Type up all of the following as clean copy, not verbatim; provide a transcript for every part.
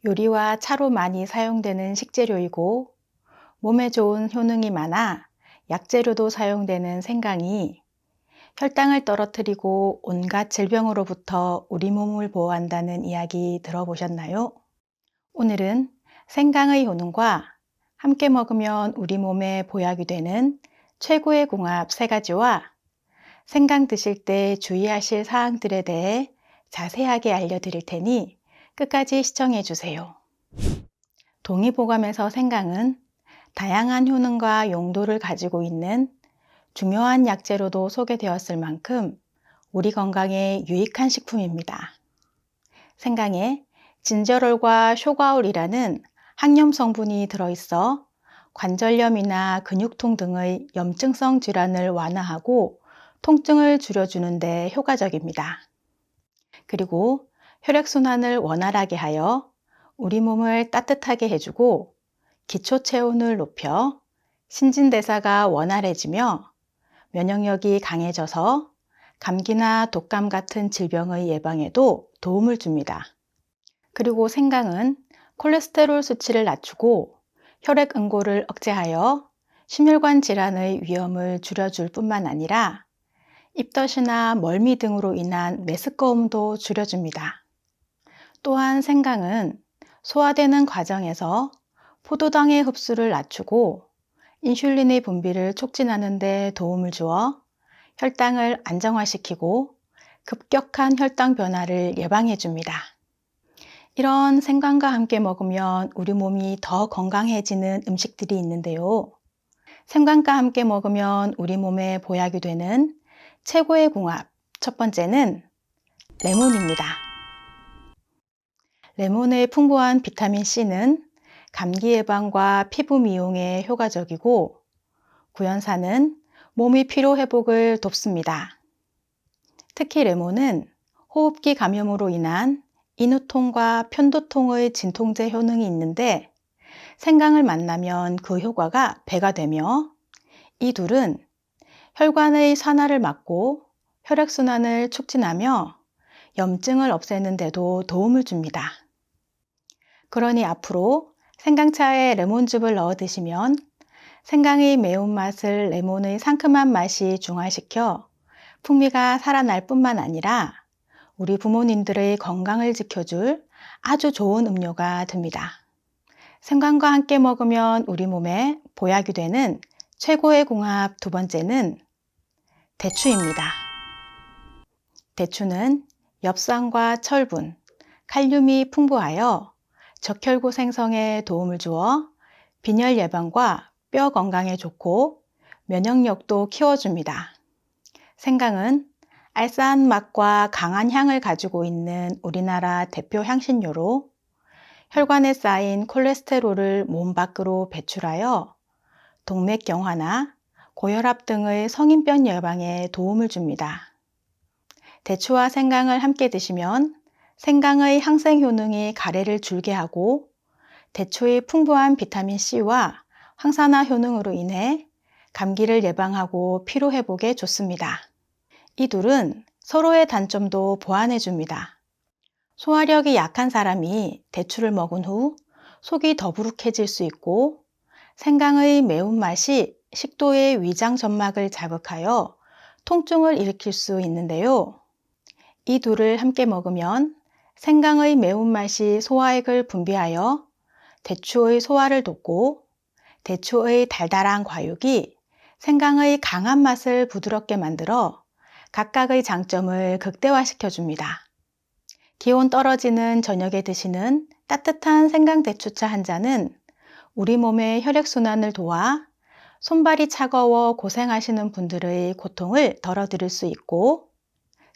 요리와 차로 많이 사용되는 식재료이고 몸에 좋은 효능이 많아 약재로도 사용되는 생강이 혈당을 떨어뜨리고 온갖 질병으로부터 우리 몸을 보호한다는 이야기 들어보셨나요? 오늘은 생강의 효능과 함께 먹으면 우리 몸에 보약이 되는 최고의 궁합 3가지와 생강 드실 때 주의하실 사항들에 대해 자세하게 알려드릴 테니 끝까지 시청해 주세요. 동의보감에서 생강은 다양한 효능과 용도를 가지고 있는 중요한 약재로도 소개되었을 만큼 우리 건강에 유익한 식품입니다. 생강에 진저롤과 쇼가올이라는 항염 성분이 들어있어 관절염이나 근육통 등의 염증성 질환을 완화하고 통증을 줄여주는 데 효과적입니다. 그리고 혈액순환을 원활하게 하여 우리 몸을 따뜻하게 해주고 기초 체온을 높여 신진대사가 원활해지며 면역력이 강해져서 감기나 독감 같은 질병의 예방에도 도움을 줍니다. 그리고 생강은 콜레스테롤 수치를 낮추고 혈액 응고를 억제하여 심혈관 질환의 위험을 줄여줄 뿐만 아니라 입덧이나 멀미 등으로 인한 메스꺼움도 줄여줍니다. 또한 생강은 소화되는 과정에서 포도당의 흡수를 낮추고 인슐린의 분비를 촉진하는 데 도움을 주어 혈당을 안정화시키고 급격한 혈당 변화를 예방해 줍니다. 이런 생강과 함께 먹으면 우리 몸이 더 건강해지는 음식들이 있는데요. 생강과 함께 먹으면 우리 몸에 보약이 되는 최고의 궁합, 첫 번째는 레몬입니다. 레몬의 풍부한 비타민 C는 감기 예방과 피부 미용에 효과적이고 구연산은 몸의 피로 회복을 돕습니다. 특히 레몬은 호흡기 감염으로 인한 인후통과 편도통의 진통제 효능이 있는데 생강을 만나면 그 효과가 배가 되며 이 둘은 혈관의 산화를 막고 혈액순환을 촉진하며 염증을 없애는 데도 도움을 줍니다. 그러니 앞으로 생강차에 레몬즙을 넣어 드시면 생강의 매운맛을 레몬의 상큼한 맛이 중화시켜 풍미가 살아날 뿐만 아니라 우리 부모님들의 건강을 지켜줄 아주 좋은 음료가 됩니다. 생강과 함께 먹으면 우리 몸에 보약이 되는 최고의 궁합 두 번째는 대추입니다. 대추는 엽산과 철분, 칼륨이 풍부하여 적혈구 생성에 도움을 주어 빈혈 예방과 뼈 건강에 좋고 면역력도 키워줍니다. 생강은 알싸한 맛과 강한 향을 가지고 있는 우리나라 대표 향신료로 혈관에 쌓인 콜레스테롤을 몸 밖으로 배출하여 동맥경화나 고혈압 등의 성인병 예방에 도움을 줍니다. 대추와 생강을 함께 드시면 생강의 항생 효능이 가래를 줄게 하고 대추의 풍부한 비타민 C와 항산화 효능으로 인해 감기를 예방하고 피로 회복에 좋습니다. 이 둘은 서로의 단점도 보완해 줍니다. 소화력이 약한 사람이 대추를 먹은 후 속이 더부룩해질 수 있고 생강의 매운맛이 식도의 위장 점막을 자극하여 통증을 일으킬 수 있는데요. 이 둘을 함께 먹으면 생강의 매운맛이 소화액을 분비하여 대추의 소화를 돕고 대추의 달달한 과육이 생강의 강한 맛을 부드럽게 만들어 각각의 장점을 극대화시켜 줍니다. 기온 떨어지는 저녁에 드시는 따뜻한 생강대추차 한 잔은 우리 몸의 혈액순환을 도와 손발이 차가워 고생하시는 분들의 고통을 덜어드릴 수 있고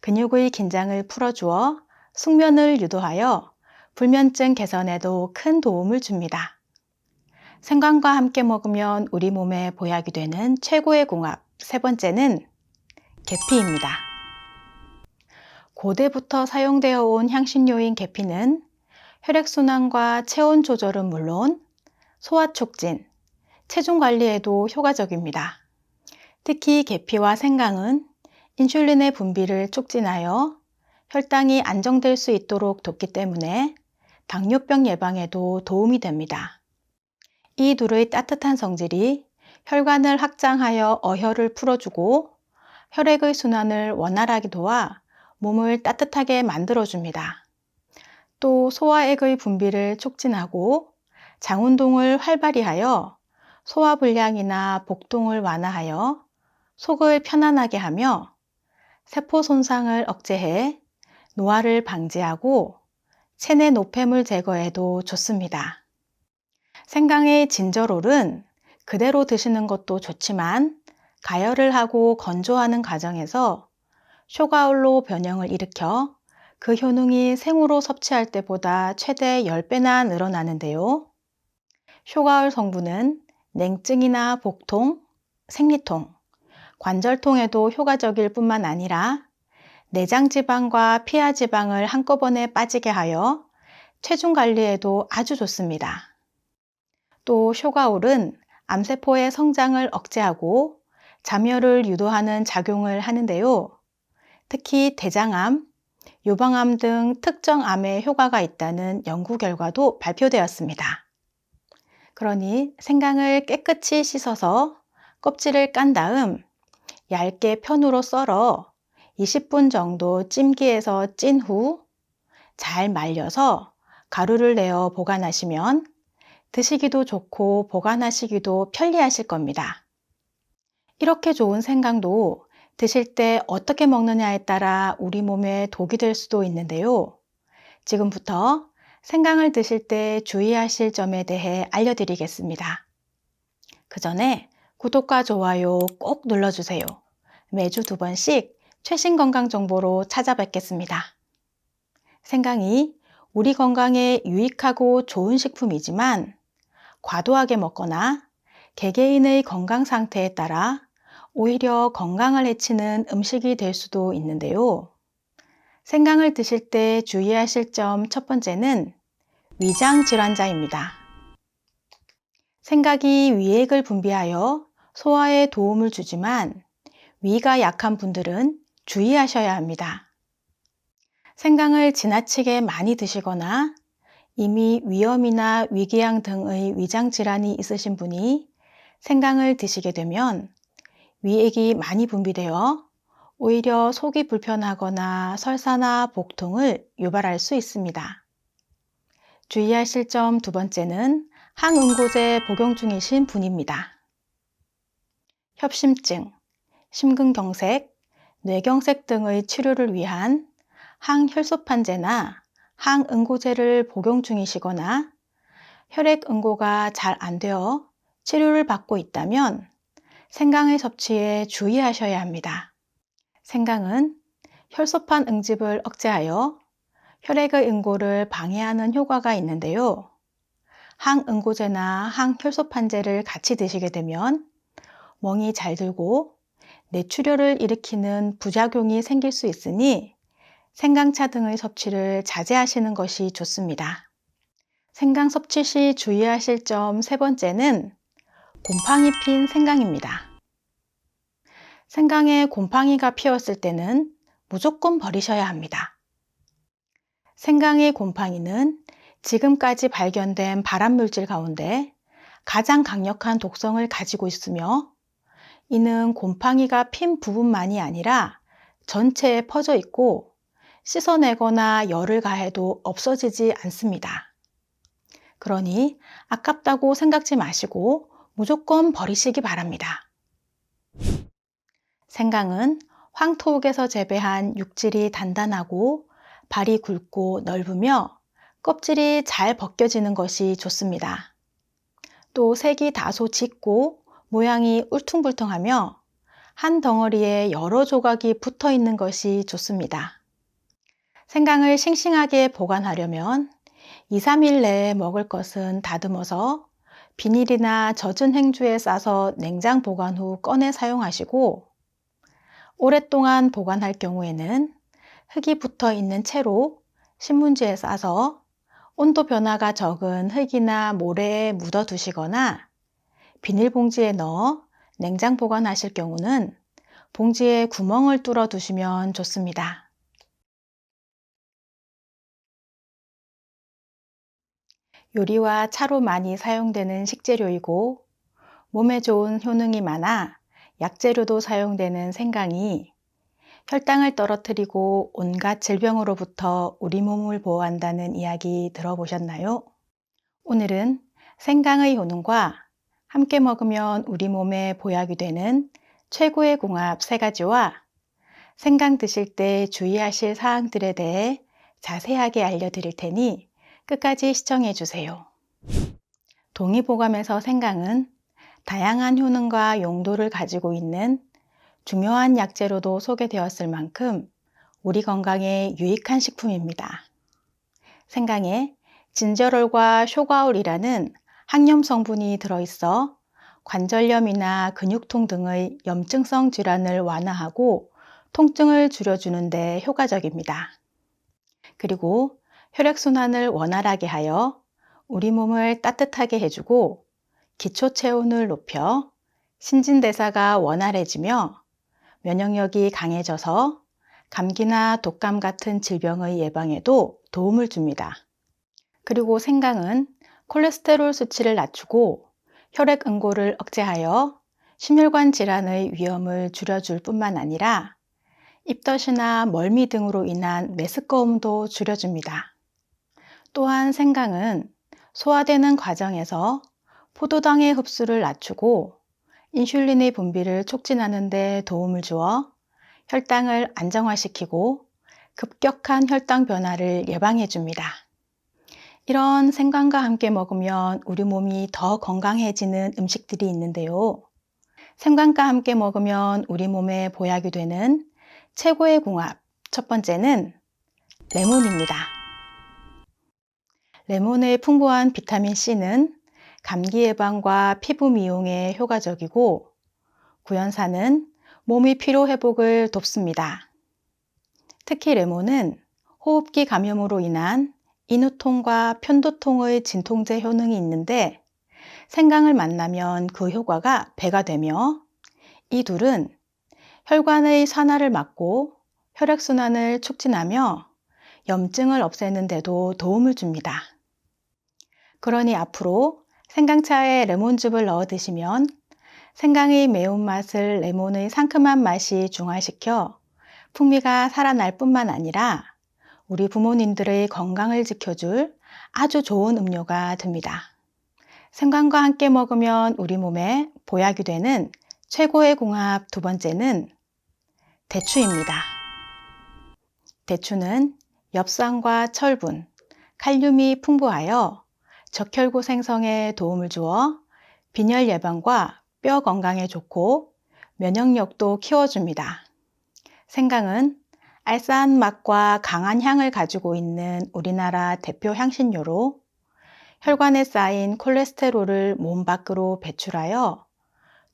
근육의 긴장을 풀어주어 숙면을 유도하여 불면증 개선에도 큰 도움을 줍니다. 생강과 함께 먹으면 우리 몸에 보약이 되는 최고의 궁합 세 번째는 계피입니다. 고대부터 사용되어 온 향신료인 계피는 혈액순환과 체온 조절은 물론 소화 촉진, 체중 관리에도 효과적입니다. 특히 계피와 생강은 인슐린의 분비를 촉진하여 혈당이 안정될 수 있도록 돕기 때문에 당뇨병 예방에도 도움이 됩니다. 이 둘의 따뜻한 성질이 혈관을 확장하여 어혈을 풀어주고 혈액의 순환을 원활하게 도와 몸을 따뜻하게 만들어줍니다. 또 소화액의 분비를 촉진하고 장운동을 활발히 하여 소화불량이나 복통을 완화하여 속을 편안하게 하며 세포 손상을 억제해 노화를 방지하고 체내 노폐물 제거에도 좋습니다. 생강의 진저롤은 그대로 드시는 것도 좋지만 가열을 하고 건조하는 과정에서 쇼가올로 변형을 일으켜 그 효능이 생으로 섭취할 때보다 최대 10배나 늘어나는데요. 쇼가올 성분은 냉증이나 복통, 생리통, 관절통에도 효과적일 뿐만 아니라 내장지방과 피하지방을 한꺼번에 빠지게 하여 체중 관리에도 아주 좋습니다. 또 쇼가올은 암세포의 성장을 억제하고 잠열을 유도하는 작용을 하는데요. 특히 대장암, 유방암 등 특정 암에 효과가 있다는 연구 결과도 발표되었습니다. 그러니 생강을 깨끗이 씻어서 껍질을 깐 다음 얇게 편으로 썰어 20분 정도 찜기에서 찐 후 잘 말려서 가루를 내어 보관하시면 드시기도 좋고 보관하시기도 편리하실 겁니다. 이렇게 좋은 생강도 드실 때 어떻게 먹느냐에 따라 우리 몸에 독이 될 수도 있는데요. 지금부터 생강을 드실 때 주의하실 점에 대해 알려드리겠습니다. 그 전에 구독과 좋아요 꼭 눌러주세요. 매주 2번씩 최신 건강 정보로 찾아뵙겠습니다. 생강이 우리 건강에 유익하고 좋은 식품이지만 과도하게 먹거나 개개인의 건강 상태에 따라 오히려 건강을 해치는 음식이 될 수도 있는데요. 생강을 드실 때 주의하실 점 첫 번째는 위장 질환자입니다. 생강이 위액을 분비하여 소화에 도움을 주지만 위가 약한 분들은 주의하셔야 합니다. 생강을 지나치게 많이 드시거나 이미 위염이나 위궤양 등의 위장 질환이 있으신 분이 생강을 드시게 되면 위액이 많이 분비되어 오히려 속이 불편하거나 설사나 복통을 유발할 수 있습니다. 주의하실 점 두 번째는 항응고제 복용 중이신 분입니다. 협심증, 심근경색, 뇌경색 등의 치료를 위한 항혈소판제나 항응고제를 복용 중이시거나 혈액응고가 잘 안 되어 치료를 받고 있다면 생강의 섭취에 주의하셔야 합니다. 생강은 혈소판 응집을 억제하여 혈액의 응고를 방해하는 효과가 있는데요. 항응고제나 항혈소판제를 같이 드시게 되면 멍이 잘 들고 뇌출혈을 일으키는 부작용이 생길 수 있으니 생강차 등의 섭취를 자제하시는 것이 좋습니다. 생강 섭취 시 주의하실 점 세 번째는 곰팡이 핀 생강입니다. 생강에 곰팡이가 피었을 때는 무조건 버리셔야 합니다. 생강의 곰팡이는 지금까지 발견된 발암물질 가운데 가장 강력한 독성을 가지고 있으며 이는 곰팡이가 핀 부분만이 아니라 전체에 퍼져 있고 씻어내거나 열을 가해도 없어지지 않습니다. 그러니 아깝다고 생각지 마시고 무조건 버리시기 바랍니다. 생강은 황토옥에서 재배한 육질이 단단하고 발이 굵고 넓으며 껍질이 잘 벗겨지는 것이 좋습니다. 또 색이 다소 짙고 모양이 울퉁불퉁하며 한 덩어리에 여러 조각이 붙어 있는 것이 좋습니다. 생강을 싱싱하게 보관하려면 2, 3일 내에 먹을 것은 다듬어서 비닐이나 젖은 행주에 싸서 냉장 보관 후 꺼내 사용하시고 오랫동안 보관할 경우에는 흙이 붙어 있는 채로 신문지에 싸서 온도 변화가 적은 흙이나 모래에 묻어 두시거나 비닐봉지에 넣어 냉장 보관하실 경우는 봉지에 구멍을 뚫어 두시면 좋습니다. 요리와 차로 많이 사용되는 식재료이고 몸에 좋은 효능이 많아 약재료도 사용되는 생강이 혈당을 떨어뜨리고 온갖 질병으로부터 우리 몸을 보호한다는 이야기 들어보셨나요? 오늘은 생강의 효능과 함께 먹으면 우리 몸에 보약이 되는 최고의 궁합 3가지와 생강 드실 때 주의하실 사항들에 대해 자세하게 알려드릴 테니 끝까지 시청해 주세요. 동의보감에서 생강은 다양한 효능과 용도를 가지고 있는 중요한 약재로도 소개되었을 만큼 우리 건강에 유익한 식품입니다. 생강에 진저롤과 쇼가올이라는 항염 성분이 들어있어 관절염이나 근육통 등의 염증성 질환을 완화하고 통증을 줄여주는 데 효과적입니다. 그리고 혈액순환을 원활하게 하여 우리 몸을 따뜻하게 해주고 기초 체온을 높여 신진대사가 원활해지며 면역력이 강해져서 감기나 독감 같은 질병의 예방에도 도움을 줍니다. 그리고 생강은 콜레스테롤 수치를 낮추고 혈액 응고를 억제하여 심혈관 질환의 위험을 줄여줄 뿐만 아니라 입덧이나 멀미 등으로 인한 메스꺼움도 줄여줍니다. 또한 생강은 소화되는 과정에서 포도당의 흡수를 낮추고 인슐린의 분비를 촉진하는 데 도움을 주어 혈당을 안정화시키고 급격한 혈당 변화를 예방해 줍니다. 이런 생강과 함께 먹으면 우리 몸이 더 건강해지는 음식들이 있는데요. 생강과 함께 먹으면 우리 몸에 보약이 되는 최고의 궁합, 첫 번째는 레몬입니다. 레몬의 풍부한 비타민C는 감기 예방과 피부 미용에 효과적이고 구연산은 몸의 피로 회복을 돕습니다. 특히 레몬은 호흡기 감염으로 인한 인후통과 편도통의 진통제 효능이 있는데 생강을 만나면 그 효과가 배가 되며 이 둘은 혈관의 산화를 막고 혈액순환을 촉진하며 염증을 없애는 데도 도움을 줍니다. 그러니 앞으로 생강차에 레몬즙을 넣어 드시면 생강의 매운맛을 레몬의 상큼한 맛이 중화시켜 풍미가 살아날 뿐만 아니라 우리 부모님들의 건강을 지켜줄 아주 좋은 음료가 됩니다. 생강과 함께 먹으면 우리 몸에 보약이 되는 최고의 궁합 두 번째는 대추입니다. 대추는 엽산과 철분, 칼륨이 풍부하여 적혈구 생성에 도움을 주어 빈혈 예방과 뼈 건강에 좋고 면역력도 키워줍니다. 생강은 알싸한 맛과 강한 향을 가지고 있는 우리나라 대표 향신료로 혈관에 쌓인 콜레스테롤을 몸 밖으로 배출하여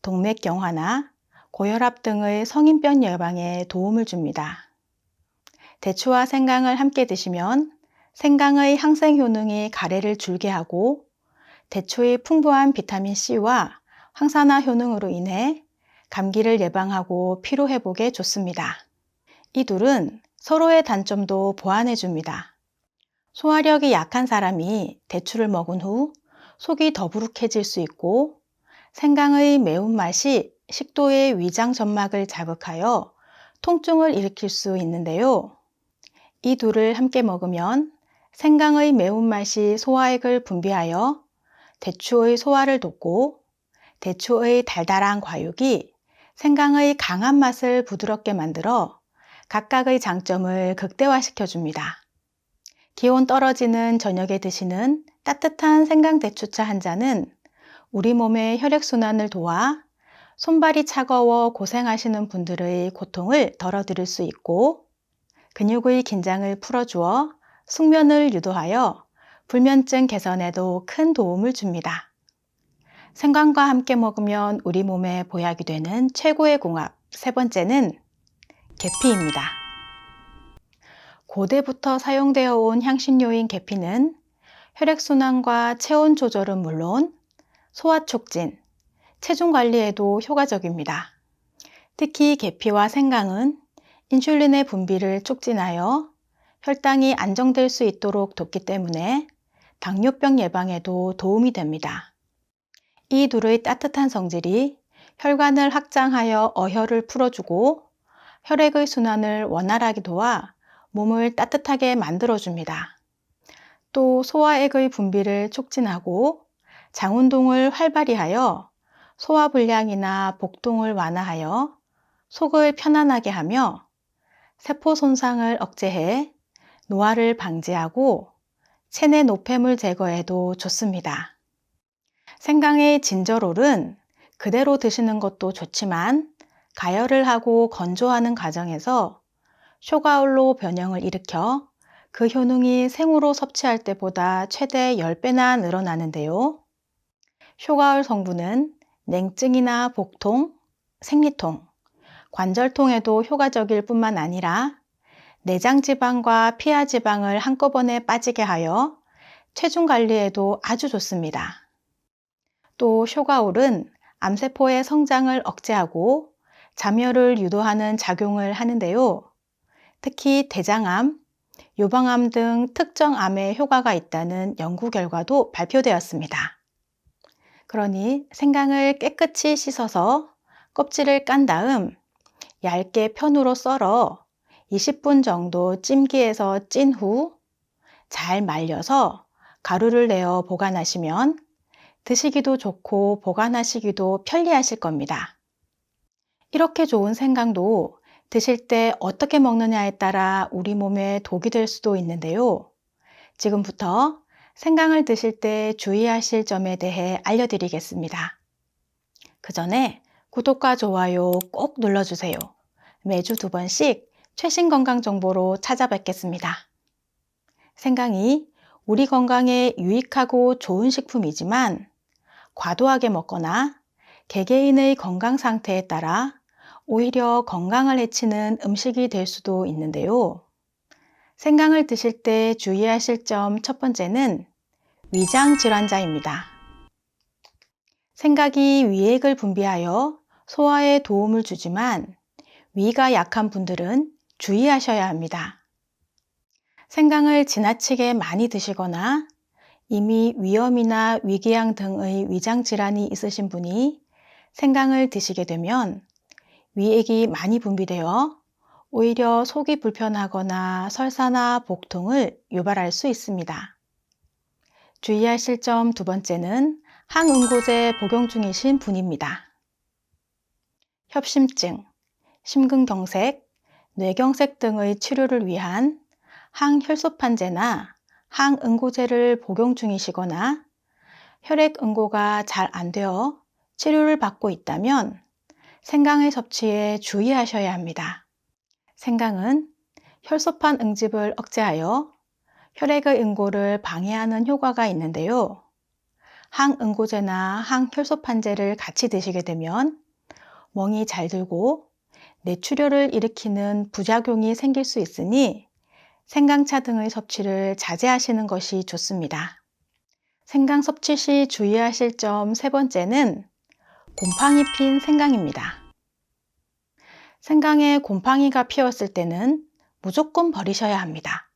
동맥경화나 고혈압 등의 성인병 예방에 도움을 줍니다. 대추와 생강을 함께 드시면 생강의 항생 효능이 가래를 줄게 하고 대추의 풍부한 비타민C와 항산화 효능으로 인해 감기를 예방하고 피로 회복에 좋습니다. 이 둘은 서로의 단점도 보완해 줍니다. 소화력이 약한 사람이 대추를 먹은 후 속이 더부룩해질 수 있고 생강의 매운맛이 식도의 위장 점막을 자극하여 통증을 일으킬 수 있는데요. 이 둘을 함께 먹으면 생강의 매운맛이 소화액을 분비하여 대추의 소화를 돕고 대추의 달달한 과육이 생강의 강한 맛을 부드럽게 만들어 각각의 장점을 극대화시켜 줍니다. 기온 떨어지는 저녁에 드시는 따뜻한 생강 대추차 한 잔은 우리 몸의 혈액순환을 도와 손발이 차가워 고생하시는 분들의 고통을 덜어드릴 수 있고 근육의 긴장을 풀어주어 숙면을 유도하여 불면증 개선에도 큰 도움을 줍니다. 생강과 함께 먹으면 우리 몸에 보약이 되는 최고의 궁합 세 번째는 계피입니다. 고대부터 사용되어 온 향신료인 계피는 혈액순환과 체온 조절은 물론 소화 촉진, 체중 관리에도 효과적입니다. 특히 계피와 생강은 인슐린의 분비를 촉진하여 혈당이 안정될 수 있도록 돕기 때문에 당뇨병 예방에도 도움이 됩니다. 이 둘의 따뜻한 성질이 혈관을 확장하여 어혈을 풀어주고 혈액의 순환을 원활하게 도와 몸을 따뜻하게 만들어줍니다. 또 소화액의 분비를 촉진하고 장운동을 활발히 하여 소화불량이나 복통을 완화하여 속을 편안하게 하며 세포 손상을 억제해 노화를 방지하고 체내 노폐물 제거에도 좋습니다. 생강의 진저롤은 그대로 드시는 것도 좋지만 가열을 하고 건조하는 과정에서 쇼가올로 변형을 일으켜 그 효능이 생으로 섭취할 때보다 최대 10배나 늘어나는데요. 쇼가올 성분은 냉증이나 복통, 생리통, 관절통에도 효과적일 뿐만 아니라 내장지방과 피하지방을 한꺼번에 빠지게 하여 체중 관리에도 아주 좋습니다. 또 쇼가올은 암세포의 성장을 억제하고 잠열을 유도하는 작용을 하는데요. 특히 대장암, 요방암 등 특정 암에 효과가 있다는 연구 결과도 발표되었습니다. 그러니 생강을 깨끗이 씻어서 껍질을 깐 다음 얇게 편으로 썰어 20분 정도 찜기에서 찐 후 잘 말려서 가루를 내어 보관하시면 드시기도 좋고 보관하시기도 편리하실 겁니다. 이렇게 좋은 생강도 드실 때 어떻게 먹느냐에 따라 우리 몸에 독이 될 수도 있는데요. 지금부터 생강을 드실 때 주의하실 점에 대해 알려드리겠습니다. 그 전에 구독과 좋아요 꼭 눌러주세요. 매주 2번씩 최신 건강 정보로 찾아뵙겠습니다. 생강이 우리 건강에 유익하고 좋은 식품이지만 과도하게 먹거나 개개인의 건강 상태에 따라 오히려 건강을 해치는 음식이 될 수도 있는데요. 생강을 드실 때 주의하실 점 첫 번째는 위장 질환자입니다. 생강이 위액을 분비하여 소화에 도움을 주지만 위가 약한 분들은 주의하셔야 합니다. 생강을 지나치게 많이 드시거나 이미 위염이나 위궤양 등의 위장 질환이 있으신 분이 생강을 드시게 되면 위액이 많이 분비되어 오히려 속이 불편하거나 설사나 복통을 유발할 수 있습니다. 주의하실 점 두 번째는 항응고제 복용 중이신 분입니다. 협심증, 심근경색, 뇌경색 등의 치료를 위한 항혈소판제나 항응고제를 복용 중이시거나 혈액응고가 잘 안 되어 치료를 받고 있다면 생강의 섭취에 주의하셔야 합니다. 생강은 혈소판 응집을 억제하여 혈액의 응고를 방해하는 효과가 있는데요. 항응고제나 항혈소판제를 같이 드시게 되면 멍이 잘 들고 뇌출혈을 일으키는 부작용이 생길 수 있으니 생강차 등의 섭취를 자제하시는 것이 좋습니다. 생강 섭취 시 주의하실 점 세 번째는 곰팡이 핀 생강입니다. 생강에 곰팡이가 피었을 때는 무조건 버리셔야 합니다.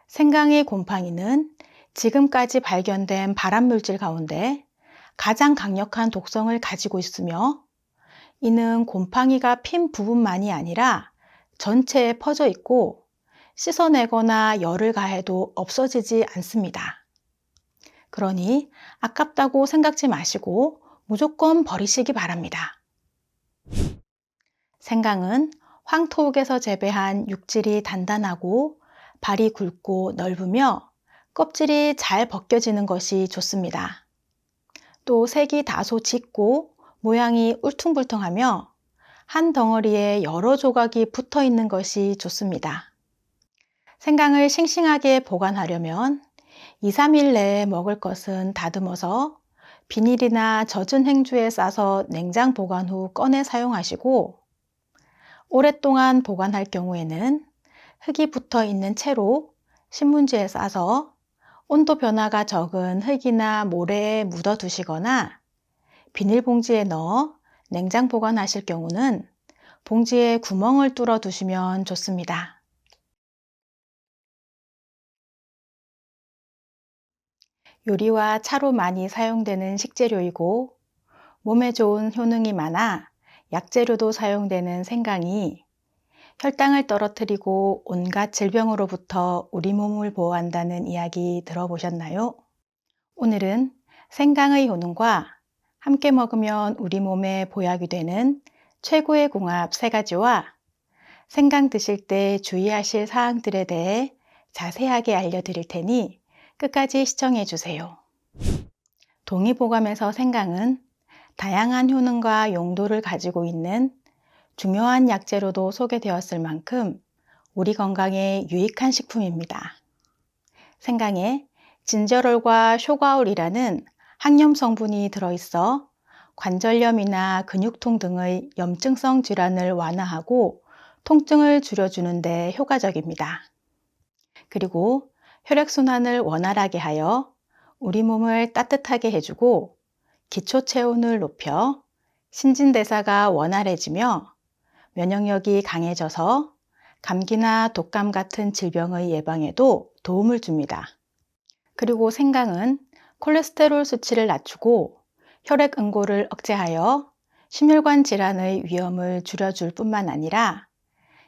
생강의 곰팡이는 지금까지 발견된 발암물질 가운데 가장 강력한 독성을 가지고 있으며 이는 곰팡이가 핀 부분만이 아니라 전체에 퍼져 있고 씻어내거나 열을 가해도 없어지지 않습니다. 그러니 아깝다고 생각지 마시고 무조건 버리시기 바랍니다. 생강은 황토옥에서 재배한 육질이 단단하고 발이 굵고 넓으며 껍질이 잘 벗겨지는 것이 좋습니다. 또 색이 다소 짙고 모양이 울퉁불퉁하며 한 덩어리에 여러 조각이 붙어 있는 것이 좋습니다. 생강을 싱싱하게 보관하려면 2-3일 내에 먹을 것은 다듬어서 비닐이나 젖은 행주에 싸서 냉장 보관 후 꺼내 사용하시고 오랫동안 보관할 경우에는 흙이 붙어 있는 채로 신문지에 싸서 온도 변화가 적은 흙이나 모래에 묻어 두시거나 비닐봉지에 넣어 냉장 보관하실 경우는 봉지에 구멍을 뚫어 두시면 좋습니다. 요리와 차로 많이 사용되는 식재료이고 몸에 좋은 효능이 많아 약재료도 사용되는 생강이 혈당을 떨어뜨리고 온갖 질병으로부터 우리 몸을 보호한다는 이야기 들어보셨나요? 오늘은 생강의 효능과 함께 먹으면 우리 몸에 보약이 되는 최고의 궁합 3가지와 생강 드실 때 주의하실 사항들에 대해 자세하게 알려드릴 테니 끝까지 시청해 주세요. 동의보감에서 생강은 다양한 효능과 용도를 가지고 있는 중요한 약재로도 소개되었을 만큼 우리 건강에 유익한 식품입니다. 생강에 진저롤과 쇼가올이라는 항염 성분이 들어있어 관절염이나 근육통 등의 염증성 질환을 완화하고 통증을 줄여주는 데 효과적입니다. 그리고 혈액순환을 원활하게 하여 우리 몸을 따뜻하게 해주고 기초 체온을 높여 신진대사가 원활해지며 면역력이 강해져서 감기나 독감 같은 질병의 예방에도 도움을 줍니다. 그리고 생강은 콜레스테롤 수치를 낮추고 혈액 응고를 억제하여 심혈관 질환의 위험을 줄여줄 뿐만 아니라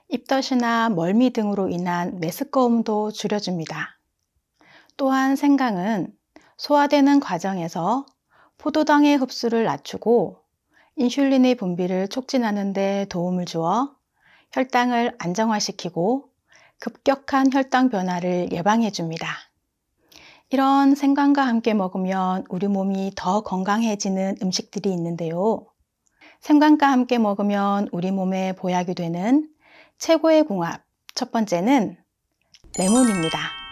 입덧이나 멀미 등으로 인한 메스꺼움도 줄여줍니다. 또한 생강은 소화되는 과정에서 포도당의 흡수를 낮추고 인슐린의 분비를 촉진하는 데 도움을 주어 혈당을 안정화시키고 급격한 혈당 변화를 예방해 줍니다. 이런 생강과 함께 먹으면 우리 몸이 더 건강해지는 음식들이 있는데요. 생강과 함께 먹으면 우리 몸에 보약이 되는 최고의 궁합, 첫 번째는 레몬입니다.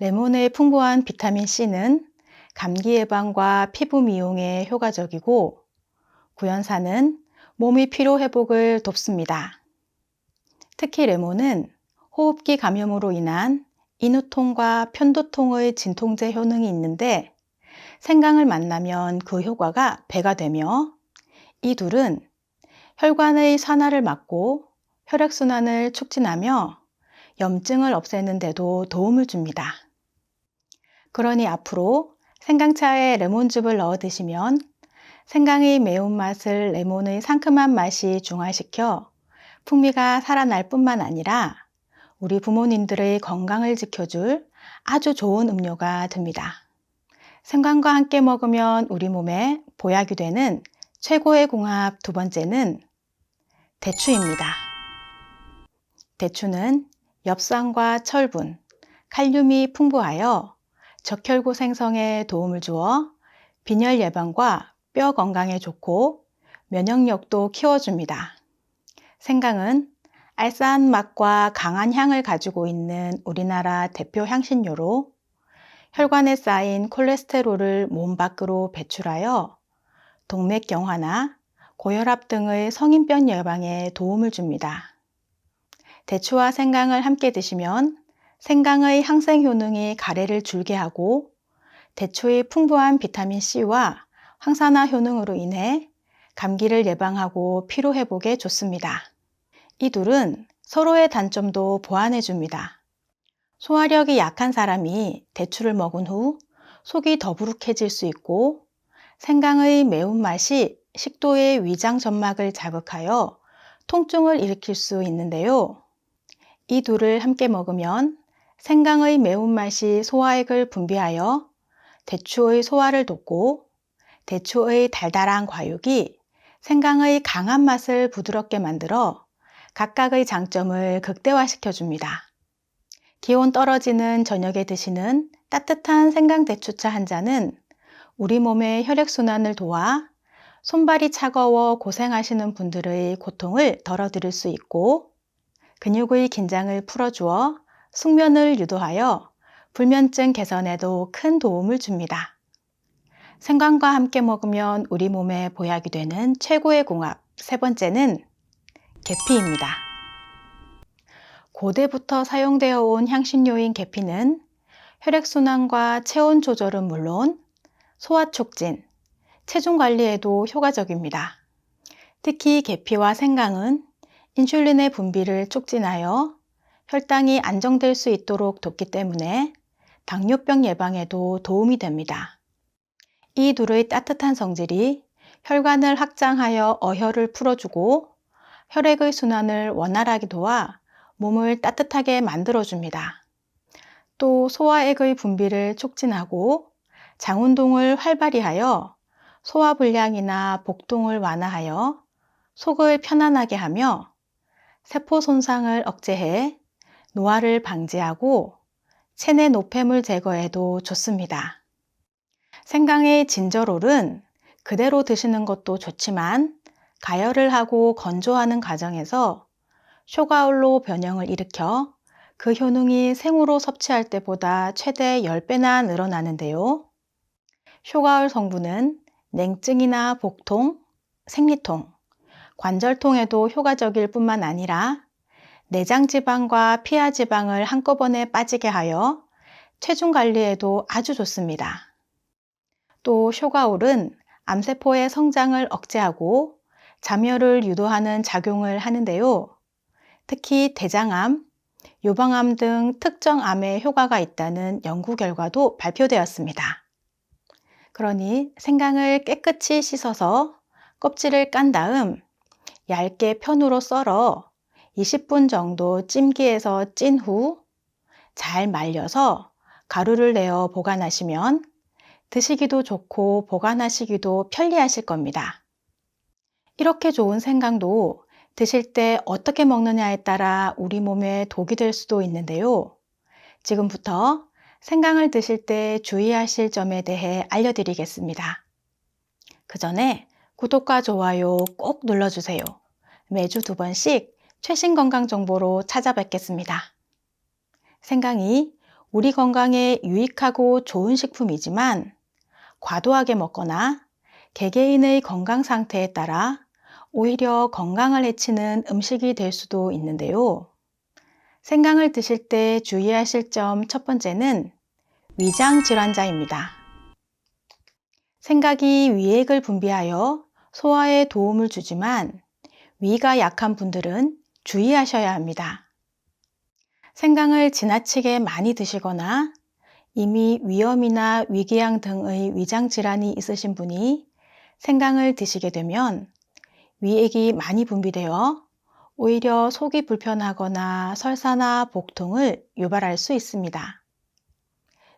레몬의 풍부한 비타민 C는 감기 예방과 피부 미용에 효과적이고 구연산은 몸의 피로 회복을 돕습니다. 특히 레몬은 호흡기 감염으로 인한 인후통과 편도통의 진통제 효능이 있는데 생강을 만나면 그 효과가 배가 되며 이 둘은 혈관의 산화를 막고 혈액순환을 촉진하며 염증을 없애는 데도 도움을 줍니다. 그러니 앞으로 생강차에 레몬즙을 넣어 드시면 생강의 매운맛을 레몬의 상큼한 맛이 중화시켜 풍미가 살아날 뿐만 아니라 우리 부모님들의 건강을 지켜줄 아주 좋은 음료가 됩니다. 생강과 함께 먹으면 우리 몸에 보약이 되는 최고의 궁합 두 번째는 대추입니다. 대추는 엽산과 철분, 칼륨이 풍부하여 적혈구 생성에 도움을 주어 빈혈 예방과 뼈 건강에 좋고 면역력도 키워줍니다. 생강은 알싸한 맛과 강한 향을 가지고 있는 우리나라 대표 향신료로 혈관에 쌓인 콜레스테롤을 몸 밖으로 배출하여 동맥경화나 고혈압 등의 성인병 예방에 도움을 줍니다. 대추와 생강을 함께 드시면 생강의 항생 효능이 가래를 줄게 하고 대추의 풍부한 비타민 C와 항산화 효능으로 인해 감기를 예방하고 피로 회복에 좋습니다. 이 둘은 서로의 단점도 보완해 줍니다. 소화력이 약한 사람이 대추를 먹은 후 속이 더부룩해질 수 있고 생강의 매운맛이 식도의 위장 점막을 자극하여 통증을 일으킬 수 있는데요. 이 둘을 함께 먹으면 생강의 매운맛이 소화액을 분비하여 대추의 소화를 돕고 대추의 달달한 과육이 생강의 강한 맛을 부드럽게 만들어 각각의 장점을 극대화시켜 줍니다. 기온 떨어지는 저녁에 드시는 따뜻한 생강 대추차 한 잔은 우리 몸의 혈액순환을 도와 손발이 차가워 고생하시는 분들의 고통을 덜어드릴 수 있고 근육의 긴장을 풀어주어 숙면을 유도하여 불면증 개선에도 큰 도움을 줍니다. 생강과 함께 먹으면 우리 몸에 보약이 되는 최고의 궁합 세 번째는 계피입니다. 고대부터 사용되어 온 향신료인 계피는 혈액순환과 체온 조절은 물론 소화 촉진, 체중 관리에도 효과적입니다. 특히 계피와 생강은 인슐린의 분비를 촉진하여 혈당이 안정될 수 있도록 돕기 때문에 당뇨병 예방에도 도움이 됩니다. 이 둘의 따뜻한 성질이 혈관을 확장하여 어혈을 풀어주고 혈액의 순환을 원활하게 도와 몸을 따뜻하게 만들어줍니다. 또 소화액의 분비를 촉진하고 장 운동을 활발히 하여 소화불량이나 복통을 완화하여 속을 편안하게 하며 세포 손상을 억제해 노화를 방지하고 체내 노폐물 제거에도 좋습니다. 생강의 진저롤은 그대로 드시는 것도 좋지만 가열을 하고 건조하는 과정에서 쇼가올로 변형을 일으켜 그 효능이 생으로 섭취할 때보다 최대 10배나 늘어나는데요. 쇼가올 성분은 냉증이나 복통, 생리통, 관절통에도 효과적일 뿐만 아니라 내장지방과 피하지방을 한꺼번에 빠지게 하여 체중 관리에도 아주 좋습니다. 또 쇼가올은 암세포의 성장을 억제하고 잠열을 유도하는 작용을 하는데요. 특히 대장암, 유방암 등 특정 암에 효과가 있다는 연구 결과도 발표되었습니다. 그러니 생강을 깨끗이 씻어서 껍질을 깐 다음 얇게 편으로 썰어 20분 정도 찜기에서 찐 후 잘 말려서 가루를 내어 보관하시면 드시기도 좋고 보관하시기도 편리하실 겁니다. 이렇게 좋은 생강도 드실 때 어떻게 먹느냐에 따라 우리 몸에 독이 될 수도 있는데요. 지금부터 생강을 드실 때 주의하실 점에 대해 알려드리겠습니다. 그 전에 구독과 좋아요 꼭 눌러주세요. 매주 2번씩 최신 건강 정보로 찾아뵙겠습니다. 생강이 우리 건강에 유익하고 좋은 식품이지만 과도하게 먹거나 개개인의 건강 상태에 따라 오히려 건강을 해치는 음식이 될 수도 있는데요. 생강을 드실 때 주의하실 점 첫 번째는 위장 질환자입니다. 생강이 위액을 분비하여 소화에 도움을 주지만 위가 약한 분들은 주의하셔야 합니다. 생강을 지나치게 많이 드시거나 이미 위염이나 위궤양 등의 위장 질환이 있으신 분이 생강을 드시게 되면 위액이 많이 분비되어 오히려 속이 불편하거나 설사나 복통을 유발할 수 있습니다.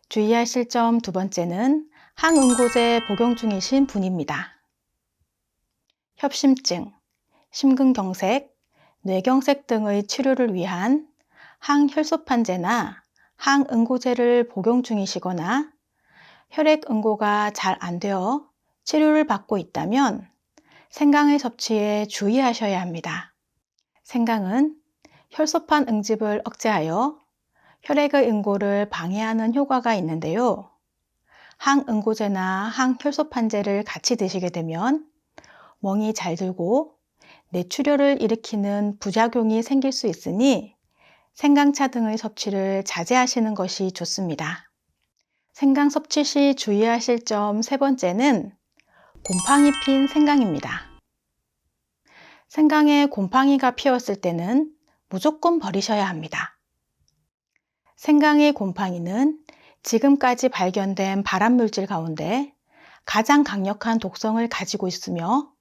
주의하실 점 두 번째는 항응고제 복용 중이신 분입니다. 협심증, 심근경색, 뇌경색 등의 치료를 위한 항혈소판제나 항응고제를 복용 중이시거나 혈액응고가 잘 안 되어 치료를 받고 있다면 생강의 섭취에 주의하셔야 합니다. 생강은 혈소판 응집을 억제하여 혈액의 응고를 방해하는 효과가 있는데요. 항응고제나 항혈소판제를 같이 드시게 되면 멍이 잘 들고 뇌출혈을 일으키는 부작용이 생길 수 있으니 생강차 등의 섭취를 자제하시는 것이 좋습니다. 생강 섭취 시 주의하실 점 세 번째는 곰팡이 핀 생강입니다. 생강에 곰팡이가 피었을 때는 무조건 버리셔야 합니다. 생강의 곰팡이는 지금까지 발견된 발암물질 가운데 가장 강력한 독성을 가지고 있으며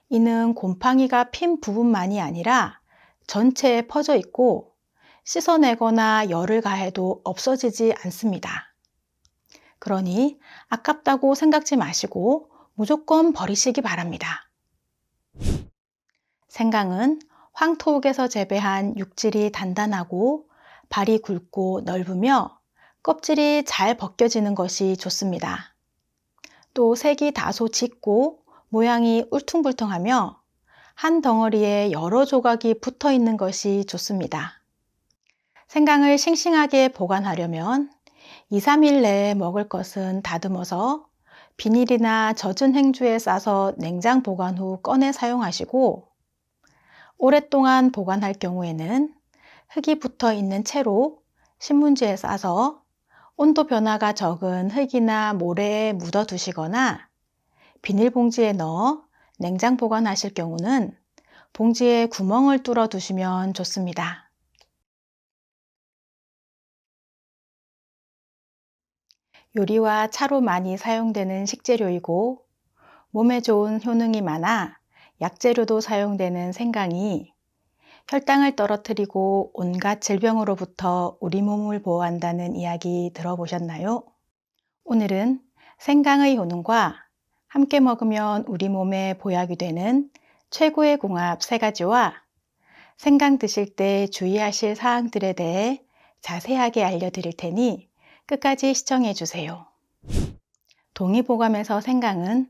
이는 곰팡이가 핀 부분만이 아니라 전체에 퍼져 있고 씻어내거나 열을 가해도 없어지지 않습니다. 그러니 아깝다고 생각지 마시고 무조건 버리시기 바랍니다. 생강은 황토옥에서 재배한 육질이 단단하고 발이 굵고 넓으며 껍질이 잘 벗겨지는 것이 좋습니다. 또 색이 다소 짙고 모양이 울퉁불퉁하며 한 덩어리에 여러 조각이 붙어 있는 것이 좋습니다. 생강을 싱싱하게 보관하려면 2, 3일 내에 먹을 것은 다듬어서 비닐이나 젖은 행주에 싸서 냉장 보관 후 꺼내 사용하시고 오랫동안 보관할 경우에는 흙이 붙어 있는 채로 신문지에 싸서 온도 변화가 적은 흙이나 모래에 묻어 두시거나 비닐봉지에 넣어 냉장 보관하실 경우는 봉지에 구멍을 뚫어 두시면 좋습니다. 요리와 차로 많이 사용되는 식재료이고 몸에 좋은 효능이 많아 약재로도 사용되는 생강이 혈당을 떨어뜨리고 온갖 질병으로부터 우리 몸을 보호한다는 이야기 들어보셨나요? 오늘은 생강의 효능과 함께 먹으면 우리 몸에 보약이 되는 최고의 궁합 3가지와 생강 드실 때 주의하실 사항들에 대해 자세하게 알려드릴 테니 끝까지 시청해 주세요. 동의보감에서 생강은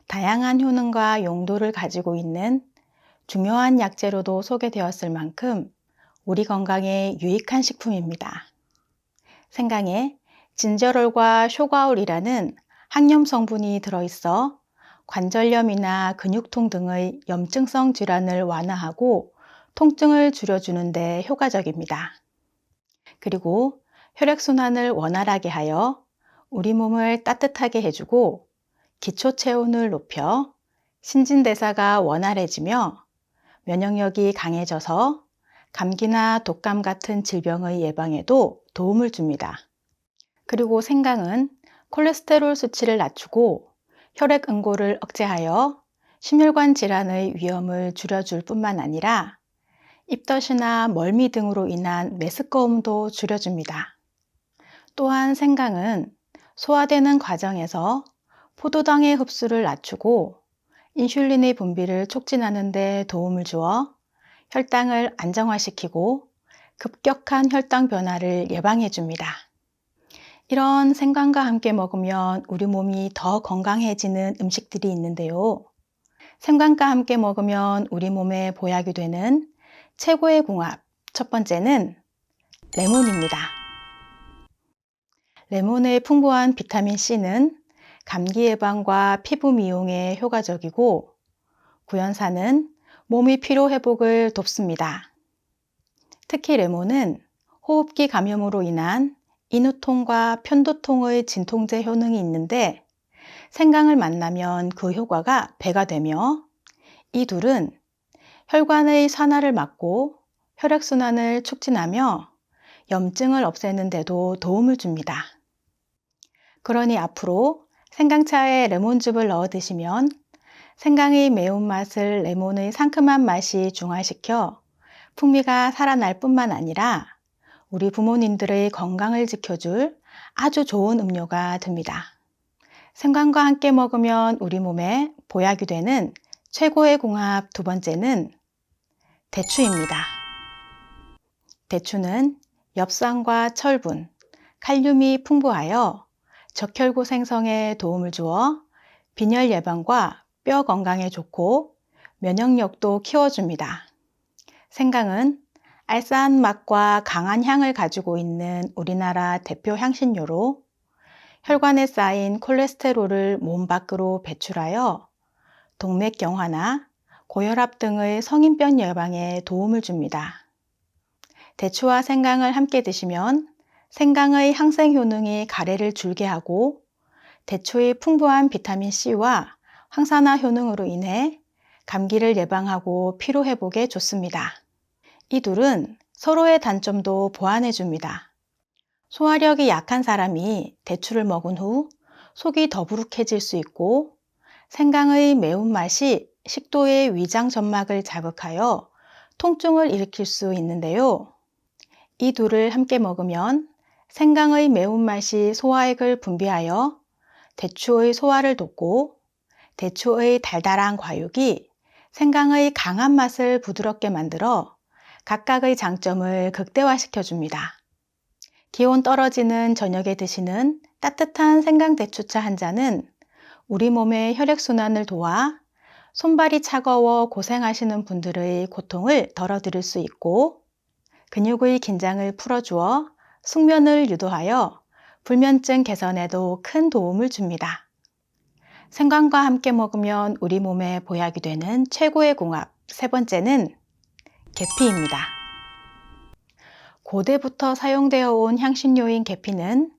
다양한 효능과 용도를 가지고 있는 중요한 약재로도 소개되었을 만큼 우리 건강에 유익한 식품입니다. 생강에 진저롤과 쇼가올이라는 항염 성분이 들어있어 관절염이나 근육통 등의 염증성 질환을 완화하고 통증을 줄여주는 데 효과적입니다. 그리고 혈액순환을 원활하게 하여 우리 몸을 따뜻하게 해주고 기초 체온을 높여 신진대사가 원활해지며 면역력이 강해져서 감기나 독감 같은 질병의 예방에도 도움을 줍니다. 그리고 생강은 콜레스테롤 수치를 낮추고 혈액 응고를 억제하여 심혈관 질환의 위험을 줄여줄 뿐만 아니라 입덧이나 멀미 등으로 인한 메스꺼움도 줄여줍니다. 또한 생강은 소화되는 과정에서 포도당의 흡수를 낮추고 인슐린의 분비를 촉진하는 데 도움을 주어 혈당을 안정화시키고 급격한 혈당 변화를 예방해 줍니다. 이런 생강과 함께 먹으면 우리 몸이 더 건강해지는 음식들이 있는데요. 생강과 함께 먹으면 우리 몸에 보약이 되는 최고의 궁합, 첫 번째는 레몬입니다. 레몬의 풍부한 비타민 C는 감기 예방과 피부 미용에 효과적이고 구연산은 몸의 피로 회복을 돕습니다. 특히 레몬은 호흡기 감염으로 인한 인후통과 편도통의 진통제 효능이 있는데 생강을 만나면 그 효과가 배가 되며 이 둘은 혈관의 산화를 막고 혈액순환을 촉진하며 염증을 없애는 데도 도움을 줍니다. 그러니 앞으로 생강차에 레몬즙을 넣어 드시면 생강의 매운맛을 레몬의 상큼한 맛이 중화시켜 풍미가 살아날 뿐만 아니라 우리 부모님들의 건강을 지켜줄 아주 좋은 음료가 됩니다. 생강과 함께 먹으면 우리 몸에 보약이 되는 최고의 궁합 두 번째는 대추입니다. 대추는 엽산과 철분, 칼륨이 풍부하여 적혈구 생성에 도움을 주어 빈혈 예방과 뼈 건강에 좋고 면역력도 키워줍니다. 생강은 알싸한 맛과 강한 향을 가지고 있는 우리나라 대표 향신료로 혈관에 쌓인 콜레스테롤을 몸 밖으로 배출하여 동맥경화나 고혈압 등의 성인병 예방에 도움을 줍니다. 대추와 생강을 함께 드시면 생강의 항생 효능이 가래를 줄게 하고 대추의 풍부한 비타민 C와 항산화 효능으로 인해 감기를 예방하고 피로 회복에 좋습니다. 이 둘은 서로의 단점도 보완해 줍니다. 소화력이 약한 사람이 대추를 먹은 후 속이 더부룩해질 수 있고 생강의 매운맛이 식도의 위장 점막을 자극하여 통증을 일으킬 수 있는데요. 이 둘을 함께 먹으면 생강의 매운맛이 소화액을 분비하여 대추의 소화를 돕고 대추의 달달한 과육이 생강의 강한 맛을 부드럽게 만들어 각각의 장점을 극대화시켜 줍니다. 기온 떨어지는 저녁에 드시는 따뜻한 생강대추차 한 잔은 우리 몸의 혈액순환을 도와 손발이 차가워 고생하시는 분들의 고통을 덜어드릴 수 있고 근육의 긴장을 풀어주어 숙면을 유도하여 불면증 개선에도 큰 도움을 줍니다. 생강과 함께 먹으면 우리 몸에 보약이 되는 최고의 궁합 세 번째는 계피입니다. 고대부터 사용되어 온 향신료인 계피는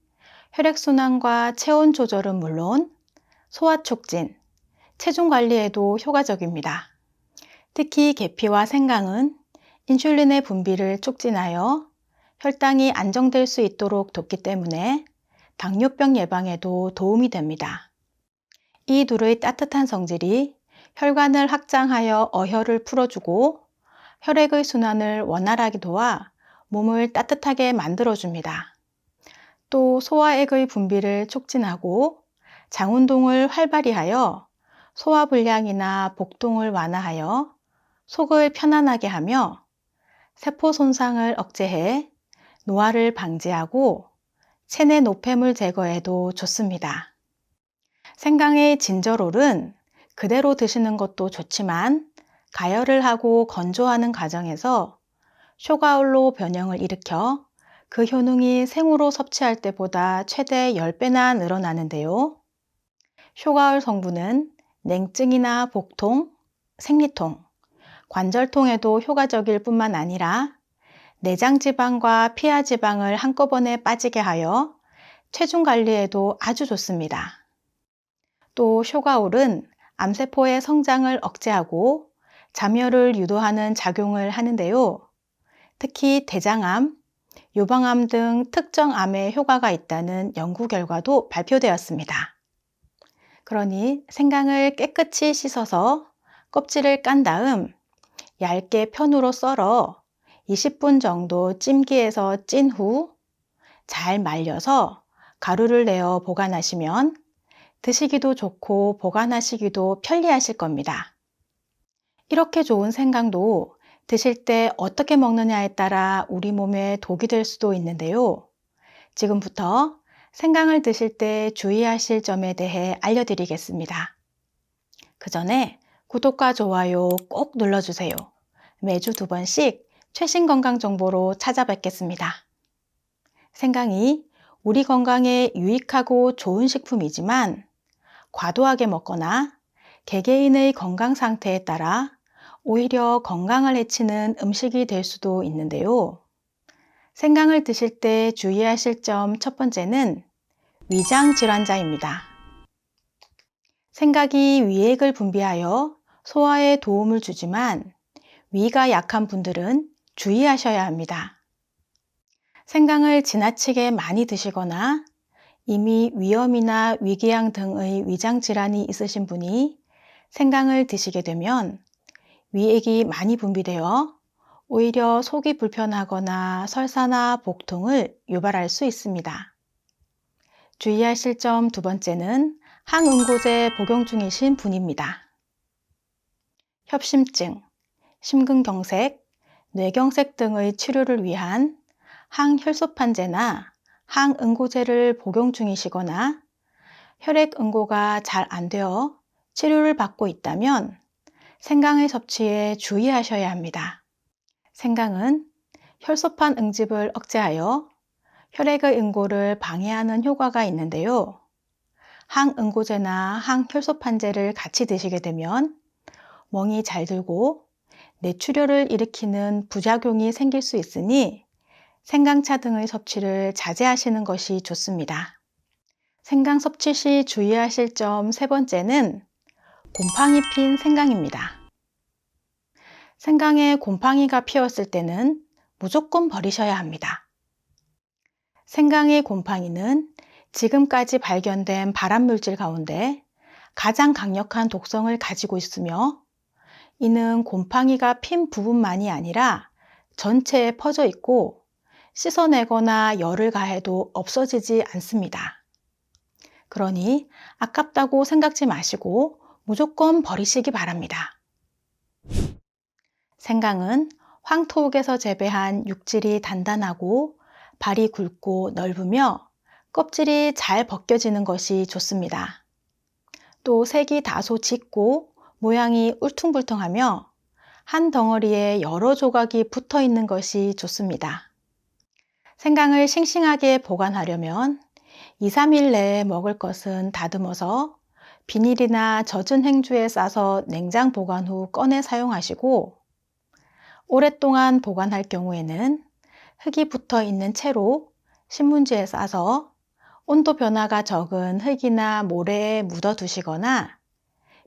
혈액순환과 체온 조절은 물론 소화 촉진, 체중 관리에도 효과적입니다. 특히 계피와 생강은 인슐린의 분비를 촉진하여 혈당이 안정될 수 있도록 돕기 때문에 당뇨병 예방에도 도움이 됩니다. 이 둘의 따뜻한 성질이 혈관을 확장하여 어혈을 풀어주고 혈액의 순환을 원활하게 도와 몸을 따뜻하게 만들어줍니다. 또 소화액의 분비를 촉진하고 장운동을 활발히 하여 소화불량이나 복통을 완화하여 속을 편안하게 하며 세포 손상을 억제해 노화를 방지하고 체내 노폐물 제거에도 좋습니다. 생강의 진저롤은 그대로 드시는 것도 좋지만 가열을 하고 건조하는 과정에서 쇼가올로 변형을 일으켜 그 효능이 생으로 섭취할 때보다 최대 10배나 늘어나는데요. 쇼가올 성분은 냉증이나 복통, 생리통, 관절통에도 효과적일 뿐만 아니라 내장지방과 피하지방을 한꺼번에 빠지게 하여 체중 관리에도 아주 좋습니다. 또 쇼가올은 암세포의 성장을 억제하고 잠열을 유도하는 작용을 하는데요. 특히 대장암, 유방암 등 특정 암에 효과가 있다는 연구 결과도 발표되었습니다. 그러니 생강을 깨끗이 씻어서 껍질을 깐 다음 얇게 편으로 썰어 20분 정도 찜기에서 찐 후 잘 말려서 가루를 내어 보관하시면 드시기도 좋고 보관하시기도 편리하실 겁니다. 이렇게 좋은 생강도 드실 때 어떻게 먹느냐에 따라 우리 몸에 독이 될 수도 있는데요. 지금부터 생강을 드실 때 주의하실 점에 대해 알려드리겠습니다. 그 전에 구독과 좋아요 꼭 눌러주세요. 매주 2번씩 최신 건강 정보로 찾아뵙겠습니다. 생강이 우리 건강에 유익하고 좋은 식품이지만 과도하게 먹거나 개개인의 건강 상태에 따라 오히려 건강을 해치는 음식이 될 수도 있는데요. 생강을 드실 때 주의하실 점 첫 번째는 위장 질환자입니다. 생강이 위액을 분비하여 소화에 도움을 주지만 위가 약한 분들은 주의하셔야 합니다. 생강을 지나치게 많이 드시거나 이미 위염이나 위궤양 등의 위장 질환이 있으신 분이 생강을 드시게 되면 위액이 많이 분비되어 오히려 속이 불편하거나 설사나 복통을 유발할 수 있습니다. 주의하실 점 두 번째는 항응고제 복용 중이신 분입니다. 협심증, 심근경색, 뇌경색 등의 치료를 위한 항혈소판제나 항응고제를 복용 중이시거나 혈액응고가 잘 안 되어 치료를 받고 있다면 생강의 섭취에 주의하셔야 합니다. 생강은 혈소판 응집을 억제하여 혈액의 응고를 방해하는 효과가 있는데요. 항응고제나 항혈소판제를 같이 드시게 되면 멍이 잘 들고 뇌출혈을 일으키는 부작용이 생길 수 있으니 생강차 등의 섭취를 자제하시는 것이 좋습니다. 생강 섭취 시 주의하실 점 세 번째는 곰팡이 핀 생강입니다. 생강에 곰팡이가 피었을 때는 무조건 버리셔야 합니다. 생강의 곰팡이는 지금까지 발견된 발암물질 가운데 가장 강력한 독성을 가지고 있으며 이는 곰팡이가 핀 부분만이 아니라 전체에 퍼져 있고 씻어내거나 열을 가해도 없어지지 않습니다. 그러니 아깝다고 생각지 마시고 무조건 버리시기 바랍니다. 생강은 황토옥에서 재배한 육질이 단단하고 발이 굵고 넓으며 껍질이 잘 벗겨지는 것이 좋습니다. 또 색이 다소 짙고 모양이 울퉁불퉁하며 한 덩어리에 여러 조각이 붙어 있는 것이 좋습니다. 생강을 싱싱하게 보관하려면 2, 3일 내에 먹을 것은 다듬어서 비닐이나 젖은 행주에 싸서 냉장 보관 후 꺼내 사용하시고 오랫동안 보관할 경우에는 흙이 붙어 있는 채로 신문지에 싸서 온도 변화가 적은 흙이나 모래에 묻어 두시거나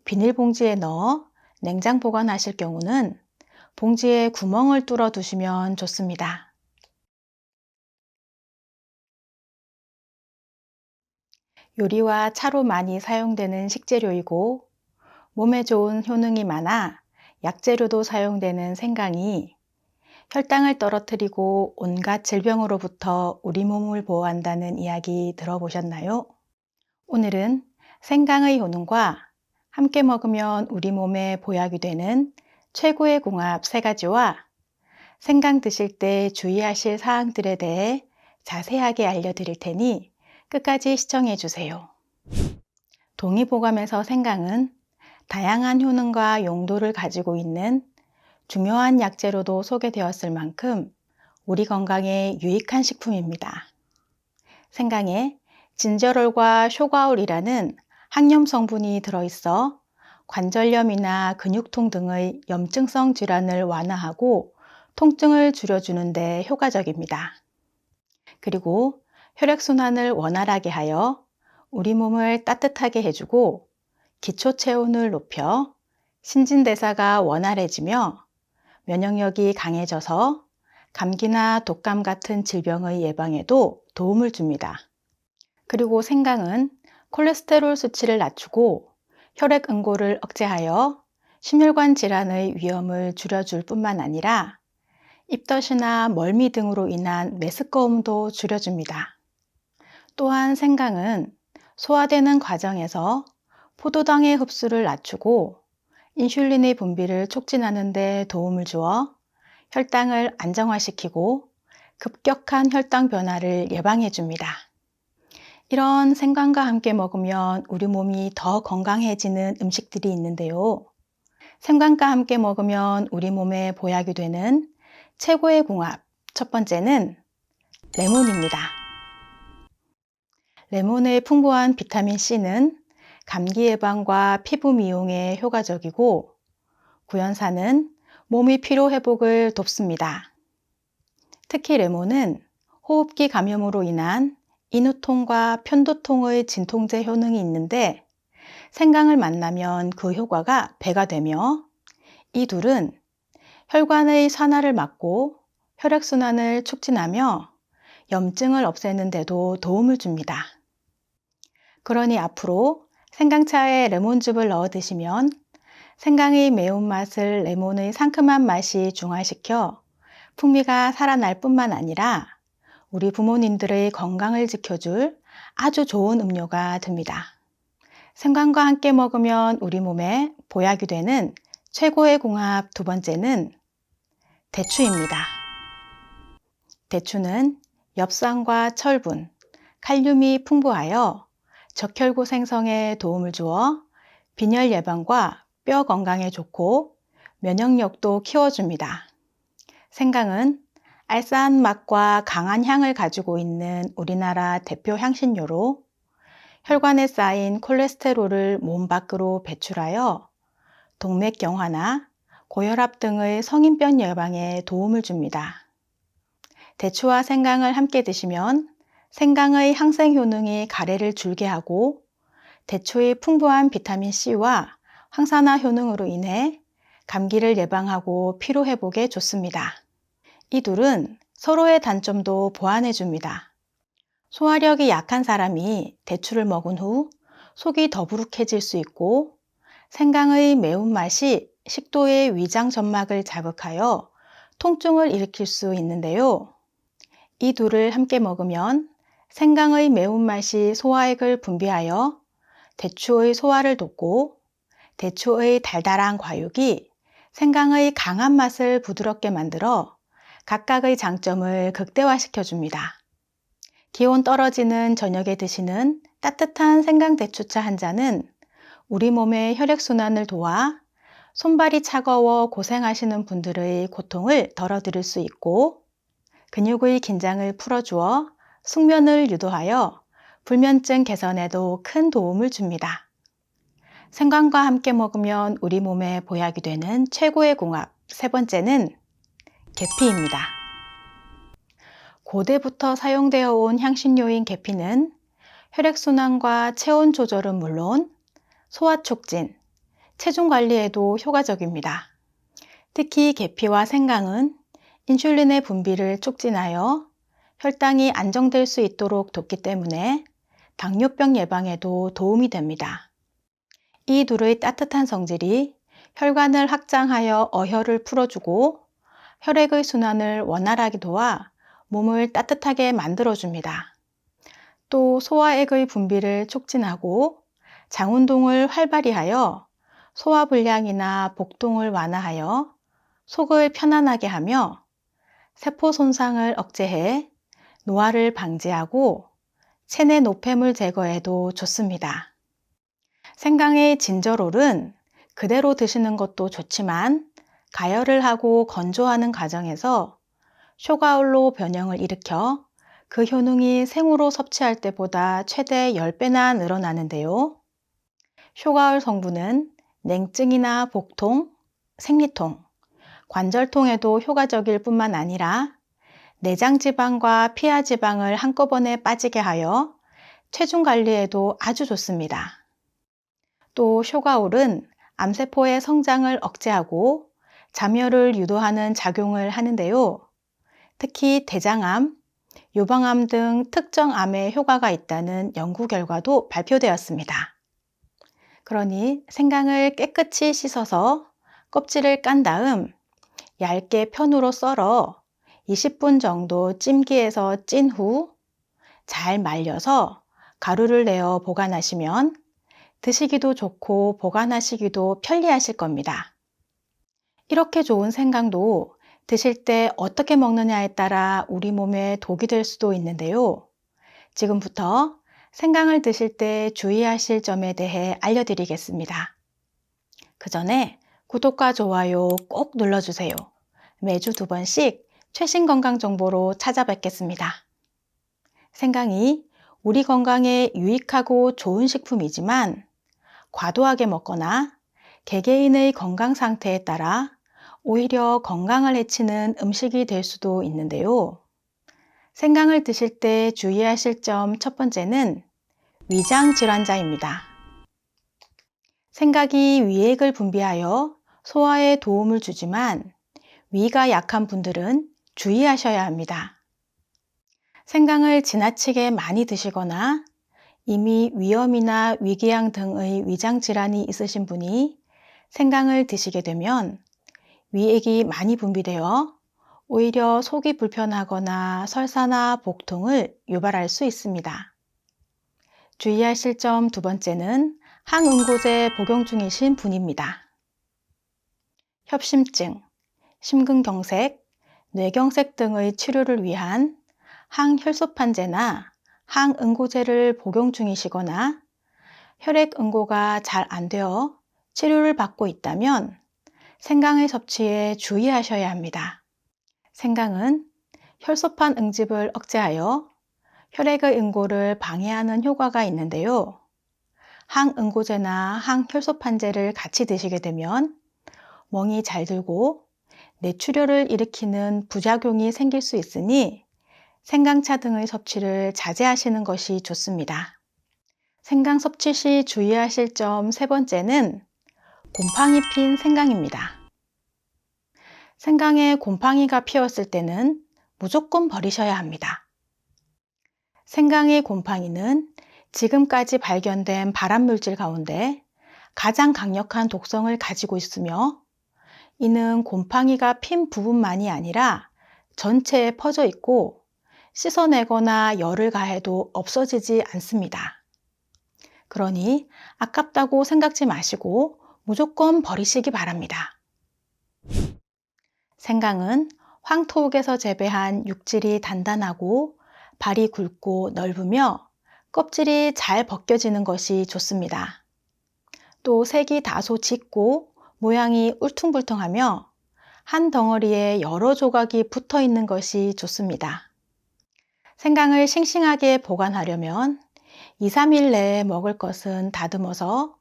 비닐봉지에 넣어 냉장 보관하실 경우는 봉지에 구멍을 뚫어 두시면 좋습니다. 요리와 차로 많이 사용되는 식재료이고 몸에 좋은 효능이 많아 약재료도 사용되는 생강이 혈당을 떨어뜨리고 온갖 질병으로부터 우리 몸을 보호한다는 이야기 들어보셨나요? 오늘은 생강의 효능과 함께 먹으면 우리 몸에 보약이 되는 최고의 궁합 3가지와 생강 드실 때 주의하실 사항들에 대해 자세하게 알려드릴 테니 끝까지 시청해 주세요. 동의보감에서 생강은 다양한 효능과 용도를 가지고 있는 중요한 약재로도 소개되었을 만큼 우리 건강에 유익한 식품입니다. 생강에 진저롤과 쇼가올이라는 항염 성분이 들어있어 관절염이나 근육통 등의 염증성 질환을 완화하고 통증을 줄여주는 데 효과적입니다. 그리고 혈액순환을 원활하게 하여 우리 몸을 따뜻하게 해주고 기초 체온을 높여 신진대사가 원활해지며 면역력이 강해져서 감기나 독감 같은 질병의 예방에도 도움을 줍니다. 그리고 생강은 콜레스테롤 수치를 낮추고 혈액 응고를 억제하여 심혈관 질환의 위험을 줄여줄 뿐만 아니라 입덧이나 멀미 등으로 인한 메스꺼움도 줄여줍니다. 또한 생강은 소화되는 과정에서 포도당의 흡수를 낮추고 인슐린의 분비를 촉진하는 데 도움을 주어 혈당을 안정화시키고 급격한 혈당 변화를 예방해 줍니다. 이런 생강과 함께 먹으면 우리 몸이 더 건강해지는 음식들이 있는데요. 생강과 함께 먹으면 우리 몸에 보약이 되는 최고의 궁합, 첫 번째는 레몬입니다. 레몬의 풍부한 비타민C는 감기 예방과 피부 미용에 효과적이고 구연산은 몸의 피로 회복을 돕습니다. 특히 레몬은 호흡기 감염으로 인한 인후통과 편두통의 진통제 효능이 있는데 생강을 만나면 그 효과가 배가 되며 이 둘은 혈관의 산화를 막고 혈액순환을 촉진하며 염증을 없애는 데도 도움을 줍니다. 그러니 앞으로 생강차에 레몬즙을 넣어 드시면 생강의 매운맛을 레몬의 상큼한 맛이 중화시켜 풍미가 살아날 뿐만 아니라 우리 부모님들의 건강을 지켜줄 아주 좋은 음료가 됩니다. 생강과 함께 먹으면 우리 몸에 보약이 되는 최고의 궁합 두 번째는 대추입니다. 대추는 엽산과 철분, 칼륨이 풍부하여 적혈구 생성에 도움을 주어 빈혈 예방과 뼈 건강에 좋고 면역력도 키워줍니다. 생강은 알싸한 맛과 강한 향을 가지고 있는 우리나라 대표 향신료로 혈관에 쌓인 콜레스테롤을 몸 밖으로 배출하여 동맥경화나 고혈압 등의 성인병 예방에 도움을 줍니다. 대추와 생강을 함께 드시면 생강의 항생 효능이 가래를 줄게 하고 대추의 풍부한 비타민C와 항산화 효능으로 인해 감기를 예방하고 피로 회복에 좋습니다. 이 둘은 서로의 단점도 보완해 줍니다. 소화력이 약한 사람이 대추를 먹은 후 속이 더부룩해질 수 있고 생강의 매운맛이 식도의 위장 점막을 자극하여 통증을 일으킬 수 있는데요. 이 둘을 함께 먹으면 생강의 매운맛이 소화액을 분비하여 대추의 소화를 돕고 대추의 달달한 과육이 생강의 강한 맛을 부드럽게 만들어 각각의 장점을 극대화시켜 줍니다. 기온 떨어지는 저녁에 드시는 따뜻한 생강 대추차 한 잔은 우리 몸의 혈액순환을 도와 손발이 차가워 고생하시는 분들의 고통을 덜어드릴 수 있고 근육의 긴장을 풀어주어 숙면을 유도하여 불면증 개선에도 큰 도움을 줍니다. 생강과 함께 먹으면 우리 몸에 보약이 되는 최고의 궁합 세 번째는 계피입니다. 고대부터 사용되어 온 향신료인 계피는 혈액순환과 체온 조절은 물론 소화 촉진, 체중 관리에도 효과적입니다. 특히 계피와 생강은 인슐린의 분비를 촉진하여 혈당이 안정될 수 있도록 돕기 때문에 당뇨병 예방에도 도움이 됩니다. 이 둘의 따뜻한 성질이 혈관을 확장하여 어혈을 풀어주고 혈액의 순환을 원활하게 도와 몸을 따뜻하게 만들어줍니다. 또 소화액의 분비를 촉진하고 장운동을 활발히 하여 소화불량이나 복통을 완화하여 속을 편안하게 하며 세포 손상을 억제해 노화를 방지하고 체내 노폐물 제거에도 좋습니다. 생강의 진저롤은 그대로 드시는 것도 좋지만 가열을 하고 건조하는 과정에서 쇼가올로 변형을 일으켜 그 효능이 생으로 섭취할 때보다 최대 10배나 늘어나는데요. 쇼가올 성분은 냉증이나 복통, 생리통, 관절통에도 효과적일 뿐만 아니라 내장지방과 피하지방을 한꺼번에 빠지게 하여 체중 관리에도 아주 좋습니다. 또 쇼가올은 암세포의 성장을 억제하고 잠열을 유도하는 작용을 하는데요. 특히 대장암, 유방암 등 특정 암에 효과가 있다는 연구 결과도 발표되었습니다. 그러니 생강을 깨끗이 씻어서 껍질을 깐 다음 얇게 편으로 썰어 20분 정도 찜기에서 찐 후 잘 말려서 가루를 내어 보관하시면 드시기도 좋고 보관하시기도 편리하실 겁니다. 이렇게 좋은 생강도 드실 때 어떻게 먹느냐에 따라 우리 몸에 독이 될 수도 있는데요. 지금부터 생강을 드실 때 주의하실 점에 대해 알려드리겠습니다. 그 전에 구독과 좋아요 꼭 눌러주세요. 매주 2번씩 최신 건강 정보로 찾아뵙겠습니다. 생강이 우리 건강에 유익하고 좋은 식품이지만 과도하게 먹거나 개개인의 건강 상태에 따라 오히려 건강을 해치는 음식이 될 수도 있는데요. 생강을 드실 때 주의하실 점 첫 번째는 위장 질환자입니다. 생강이 위액을 분비하여 소화에 도움을 주지만 위가 약한 분들은 주의하셔야 합니다. 생강을 지나치게 많이 드시거나 이미 위염이나 위궤양 등의 위장 질환이 있으신 분이 생강을 드시게 되면 위액이 많이 분비되어 오히려 속이 불편하거나 설사나 복통을 유발할 수 있습니다. 주의하실 점 두 번째는 항응고제 복용 중이신 분입니다. 협심증, 심근경색, 뇌경색 등의 치료를 위한 항혈소판제나 항응고제를 복용 중이시거나 혈액응고가 잘 안 되어 치료를 받고 있다면 생강의 섭취에 주의하셔야 합니다. 생강은 혈소판 응집을 억제하여 혈액의 응고를 방해하는 효과가 있는데요. 항응고제나 항혈소판제를 같이 드시게 되면 멍이 잘 들고 뇌출혈을 일으키는 부작용이 생길 수 있으니 생강차 등의 섭취를 자제하시는 것이 좋습니다. 생강 섭취 시 주의하실 점 세 번째는 곰팡이 핀 생강입니다. 생강에 곰팡이가 피었을 때는 무조건 버리셔야 합니다. 생강의 곰팡이는 지금까지 발견된 발암물질 가운데 가장 강력한 독성을 가지고 있으며 이는 곰팡이가 핀 부분만이 아니라 전체에 퍼져 있고 씻어내거나 열을 가해도 없어지지 않습니다. 그러니 아깝다고 생각지 마시고 무조건 버리시기 바랍니다. 생강은 황토옥에서 재배한 육질이 단단하고 발이 굵고 넓으며 껍질이 잘 벗겨지는 것이 좋습니다. 또 색이 다소 짙고 모양이 울퉁불퉁하며 한 덩어리에 여러 조각이 붙어 있는 것이 좋습니다. 생강을 싱싱하게 보관하려면 2-3일 내에 먹을 것은 다듬어서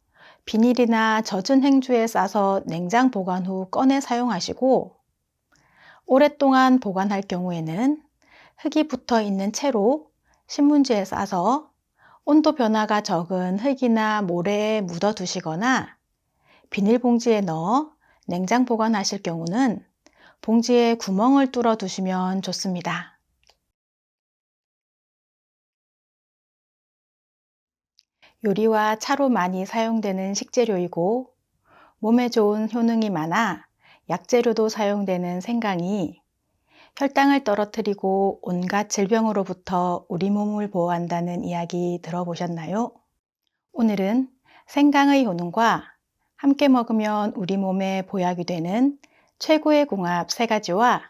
비닐이나 젖은 행주에 싸서 냉장 보관 후 꺼내 사용하시고 오랫동안 보관할 경우에는 흙이 붙어 있는 채로 신문지에 싸서 온도 변화가 적은 흙이나 모래에 묻어 두시거나 비닐봉지에 넣어 냉장 보관하실 경우는 봉지에 구멍을 뚫어 두시면 좋습니다. 요리와 차로 많이 사용되는 식재료이고 몸에 좋은 효능이 많아 약재료도 사용되는 생강이 혈당을 떨어뜨리고 온갖 질병으로부터 우리 몸을 보호한다는 이야기 들어보셨나요? 오늘은 생강의 효능과 함께 먹으면 우리 몸에 보약이 되는 최고의 궁합 3가지와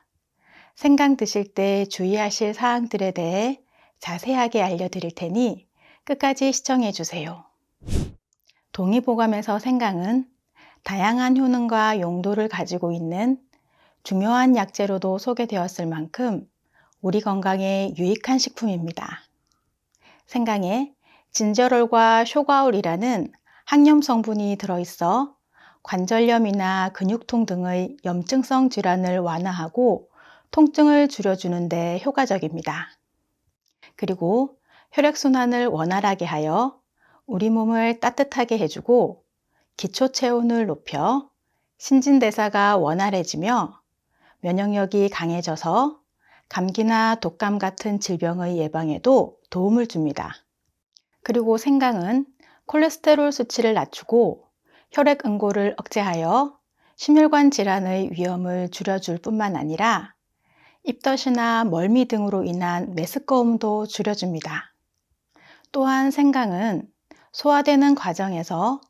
생강 드실 때 주의하실 사항들에 대해 자세하게 알려드릴 테니 끝까지 시청해 주세요. 동의보감에서 생강은 다양한 효능과 용도를 가지고 있는 중요한 약재로도 소개되었을 만큼 우리 건강에 유익한 식품입니다. 생강에 진저롤과 쇼가올이라는 항염 성분이 들어있어 관절염이나 근육통 등의 염증성 질환을 완화하고 통증을 줄여주는 데 효과적입니다. 그리고 혈액순환을 원활하게 하여 우리 몸을 따뜻하게 해주고 기초 체온을 높여 신진대사가 원활해지며 면역력이 강해져서 감기나 독감 같은 질병의 예방에도 도움을 줍니다. 그리고 생강은 콜레스테롤 수치를 낮추고 혈액 응고를 억제하여 심혈관 질환의 위험을 줄여줄 뿐만 아니라 입덧이나 멀미 등으로 인한 메스꺼움도 줄여줍니다. 또한 생강은 소화되는 과정에서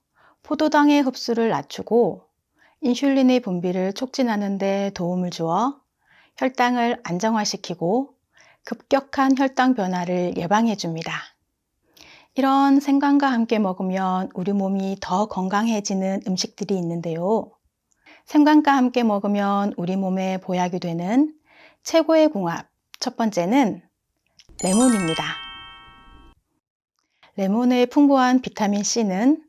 포도당의 흡수를 낮추고 인슐린의 분비를 촉진하는 데 도움을 주어 혈당을 안정화시키고 급격한 혈당 변화를 예방해 줍니다. 이런 생강과 함께 먹으면 우리 몸이 더 건강해지는 음식들이 있는데요. 생강과 함께 먹으면 우리 몸에 보약이 되는 최고의 궁합, 첫 번째는 레몬입니다. 레몬의 풍부한 비타민 C는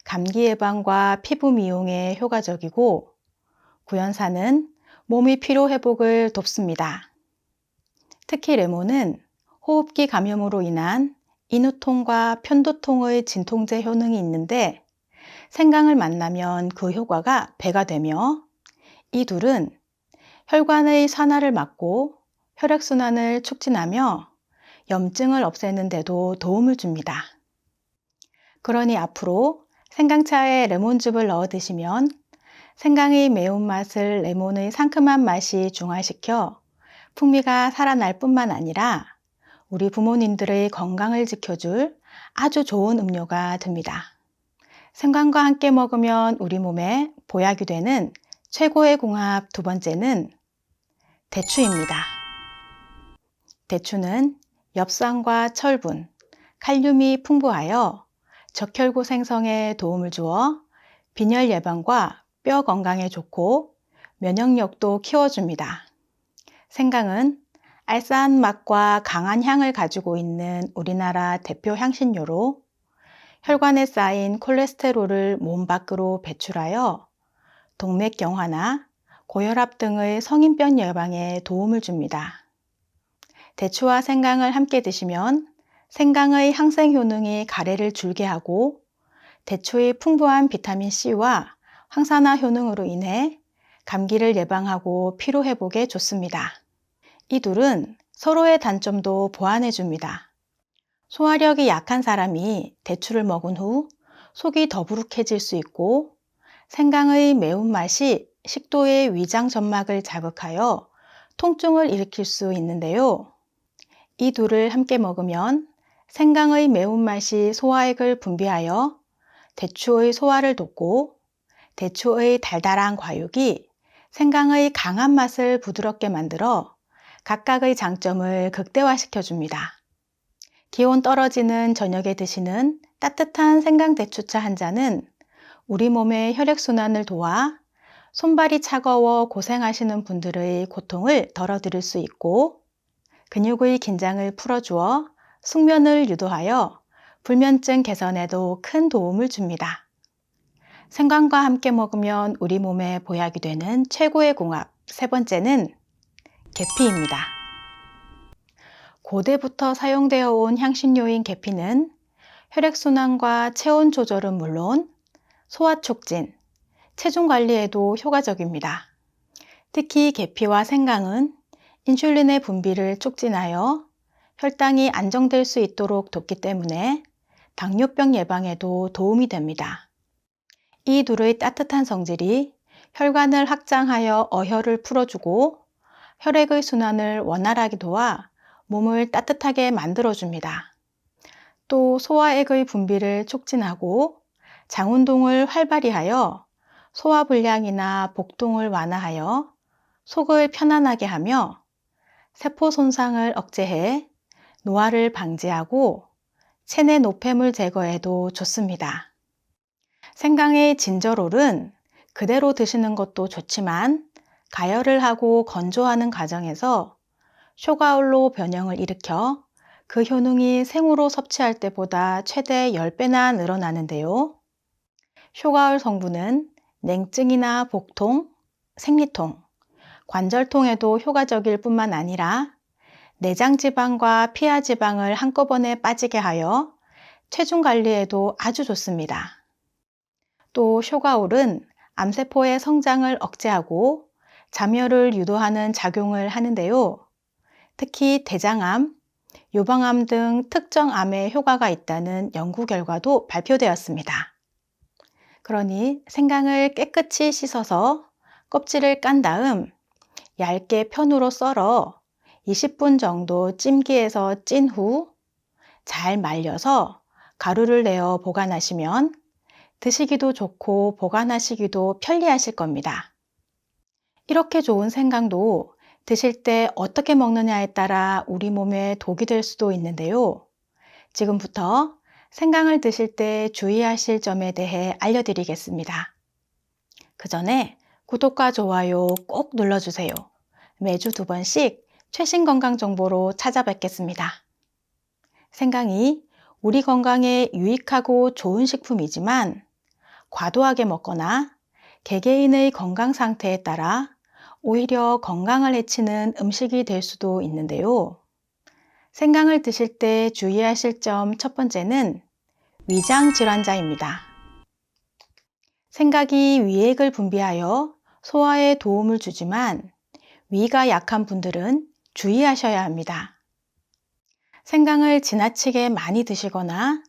감기 예방과 피부 미용에 효과적이고 구연산은 몸의 피로 회복을 돕습니다. 특히 레몬은 호흡기 감염으로 인한 인후통과 편도통의 진통제 효능이 있는데 생강을 만나면 그 효과가 배가 되며 이 둘은 혈관의 산화를 막고 혈액순환을 촉진하며 염증을 없애는 데도 도움을 줍니다. 그러니 앞으로 생강차에 레몬즙을 넣어 드시면 생강의 매운맛을 레몬의 상큼한 맛이 중화시켜 풍미가 살아날 뿐만 아니라 우리 부모님들의 건강을 지켜줄 아주 좋은 음료가 됩니다. 생강과 함께 먹으면 우리 몸에 보약이 되는 최고의 궁합 두 번째는 대추입니다. 대추는 엽산과 철분, 칼륨이 풍부하여 적혈구 생성에 도움을 주어 빈혈 예방과 뼈 건강에 좋고 면역력도 키워줍니다. 생강은 알싸한 맛과 강한 향을 가지고 있는 우리나라 대표 향신료로 혈관에 쌓인 콜레스테롤을 몸 밖으로 배출하여 동맥경화나 고혈압 등의 성인병 예방에 도움을 줍니다. 대추와 생강을 함께 드시면 생강의 항생 효능이 가래를 줄게 하고 대추의 풍부한 비타민 C와 항산화 효능으로 인해 감기를 예방하고 피로 회복에 좋습니다. 이 둘은 서로의 단점도 보완해 줍니다. 소화력이 약한 사람이 대추를 먹은 후 속이 더부룩해질 수 있고 생강의 매운맛이 식도의 위장 점막을 자극하여 통증을 일으킬 수 있는데요. 이 둘을 함께 먹으면 생강의 매운맛이 소화액을 분비하여 대추의 소화를 돕고 대추의 달달한 과육이 생강의 강한 맛을 부드럽게 만들어 각각의 장점을 극대화시켜 줍니다. 기온 떨어지는 저녁에 드시는 따뜻한 생강 대추차 한 잔은 우리 몸의 혈액순환을 도와 손발이 차가워 고생하시는 분들의 고통을 덜어드릴 수 있고 근육의 긴장을 풀어주어 숙면을 유도하여 불면증 개선에도 큰 도움을 줍니다. 생강과 함께 먹으면 우리 몸에 보약이 되는 최고의 궁합 세 번째는 계피입니다. 고대부터 사용되어 온 향신료인 계피는 혈액순환과 체온 조절은 물론 소화 촉진, 체중 관리에도 효과적입니다. 특히 계피와 생강은 인슐린의 분비를 촉진하여 혈당이 안정될 수 있도록 돕기 때문에 당뇨병 예방에도 도움이 됩니다. 이 둘의 따뜻한 성질이 혈관을 확장하여 어혈을 풀어주고 혈액의 순환을 원활하게 도와 몸을 따뜻하게 만들어줍니다. 또 소화액의 분비를 촉진하고 장운동을 활발히 하여 소화불량이나 복통을 완화하여 속을 편안하게 하며 세포 손상을 억제해 노화를 방지하고 체내 노폐물 제거에도 좋습니다. 생강의 진저롤은 그대로 드시는 것도 좋지만 가열을 하고 건조하는 과정에서 쇼가올로 변형을 일으켜 그 효능이 생으로 섭취할 때보다 최대 10배나 늘어나는데요. 쇼가올 성분은 냉증이나 복통, 생리통, 관절통에도 효과적일 뿐만 아니라 내장지방과 피하지방을 한꺼번에 빠지게 하여 체중 관리에도 아주 좋습니다. 또 쇼가올은 암세포의 성장을 억제하고 잠열을 유도하는 작용을 하는데요. 특히 대장암, 유방암 등 특정 암에 효과가 있다는 연구 결과도 발표되었습니다. 그러니 생강을 깨끗이 씻어서 껍질을 깐 다음 얇게 편으로 썰어 20분 정도 찜기에서 찐 후 잘 말려서 가루를 내어 보관하시면 드시기도 좋고 보관하시기도 편리하실 겁니다. 이렇게 좋은 생강도 드실 때 어떻게 먹느냐에 따라 우리 몸에 독이 될 수도 있는데요. 지금부터 생강을 드실 때 주의하실 점에 대해 알려드리겠습니다. 그 전에 구독과 좋아요 꼭 눌러주세요. 매주 2번씩 최신 건강 정보로 찾아뵙겠습니다. 생강이 우리 건강에 유익하고 좋은 식품이지만 과도하게 먹거나 개개인의 건강 상태에 따라 오히려 건강을 해치는 음식이 될 수도 있는데요. 생강을 드실 때 주의하실 점 첫 번째는 위장 질환자입니다. 생강이 위액을 분비하여 소화에 도움을 주지만 위가 약한 분들은 주의하셔야 합니다. 생강을 지나치게 많이 드시거나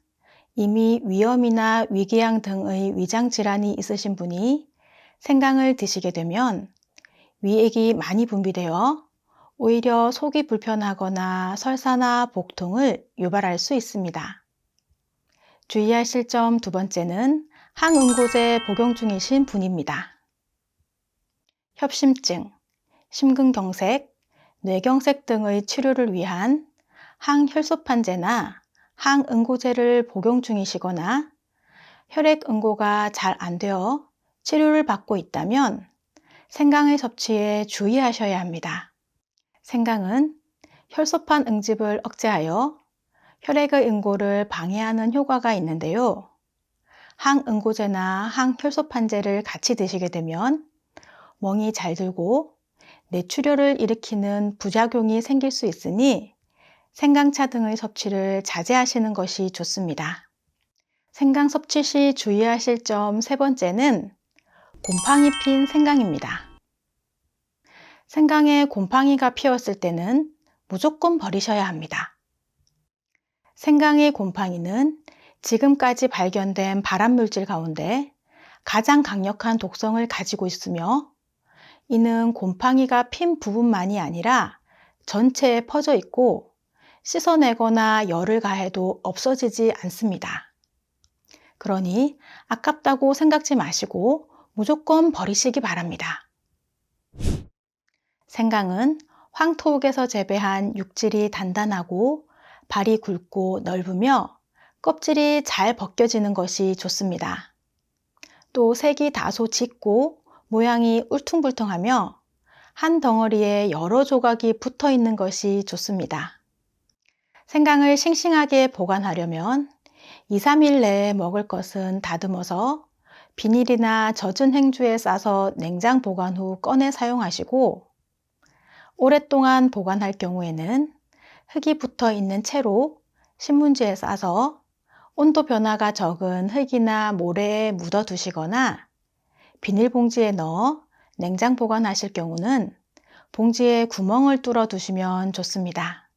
이미 위염이나 위궤양 등의 위장 질환이 있으신 분이 생강을 드시게 되면 위액이 많이 분비되어 오히려 속이 불편하거나 설사나 복통을 유발할 수 있습니다. 주의하실 점 두 번째는 항응고제 복용 중이신 분입니다. 협심증, 심근경색, 뇌경색 등의 치료를 위한 항혈소판제나 항응고제를 복용 중이시거나 혈액응고가 잘 안 되어 치료를 받고 있다면 생강의 섭취에 주의하셔야 합니다. 생강은 혈소판 응집을 억제하여 혈액의 응고를 방해하는 효과가 있는데요. 항응고제나 항혈소판제를 같이 드시게 되면 멍이 잘 들고 뇌출혈을 일으키는 부작용이 생길 수 있으니 생강차 등의 섭취를 자제하시는 것이 좋습니다. 생강 섭취 시 주의하실 점 세 번째는 곰팡이 핀 생강입니다. 생강에 곰팡이가 피었을 때는 무조건 버리셔야 합니다. 생강의 곰팡이는 지금까지 발견된 발암물질 가운데 가장 강력한 독성을 가지고 있으며 이는 곰팡이가 핀 부분만이 아니라 전체에 퍼져 있고 씻어내거나 열을 가해도 없어지지 않습니다. 그러니 아깝다고 생각지 마시고 무조건 버리시기 바랍니다. 생강은 황토옥에서 재배한 육질이 단단하고 발이 굵고 넓으며 껍질이 잘 벗겨지는 것이 좋습니다. 또 색이 다소 짙고 모양이 울퉁불퉁하며 한 덩어리에 여러 조각이 붙어 있는 것이 좋습니다. 생강을 싱싱하게 보관하려면 2, 3일 내에 먹을 것은 다듬어서 비닐이나 젖은 행주에 싸서 냉장 보관 후 꺼내 사용하시고 오랫동안 보관할 경우에는 흙이 붙어 있는 채로 신문지에 싸서 온도 변화가 적은 흙이나 모래에 묻어 두시거나 비닐봉지에 넣어 냉장 보관하실 경우는 봉지에 구멍을 뚫어 두시면 좋습니다.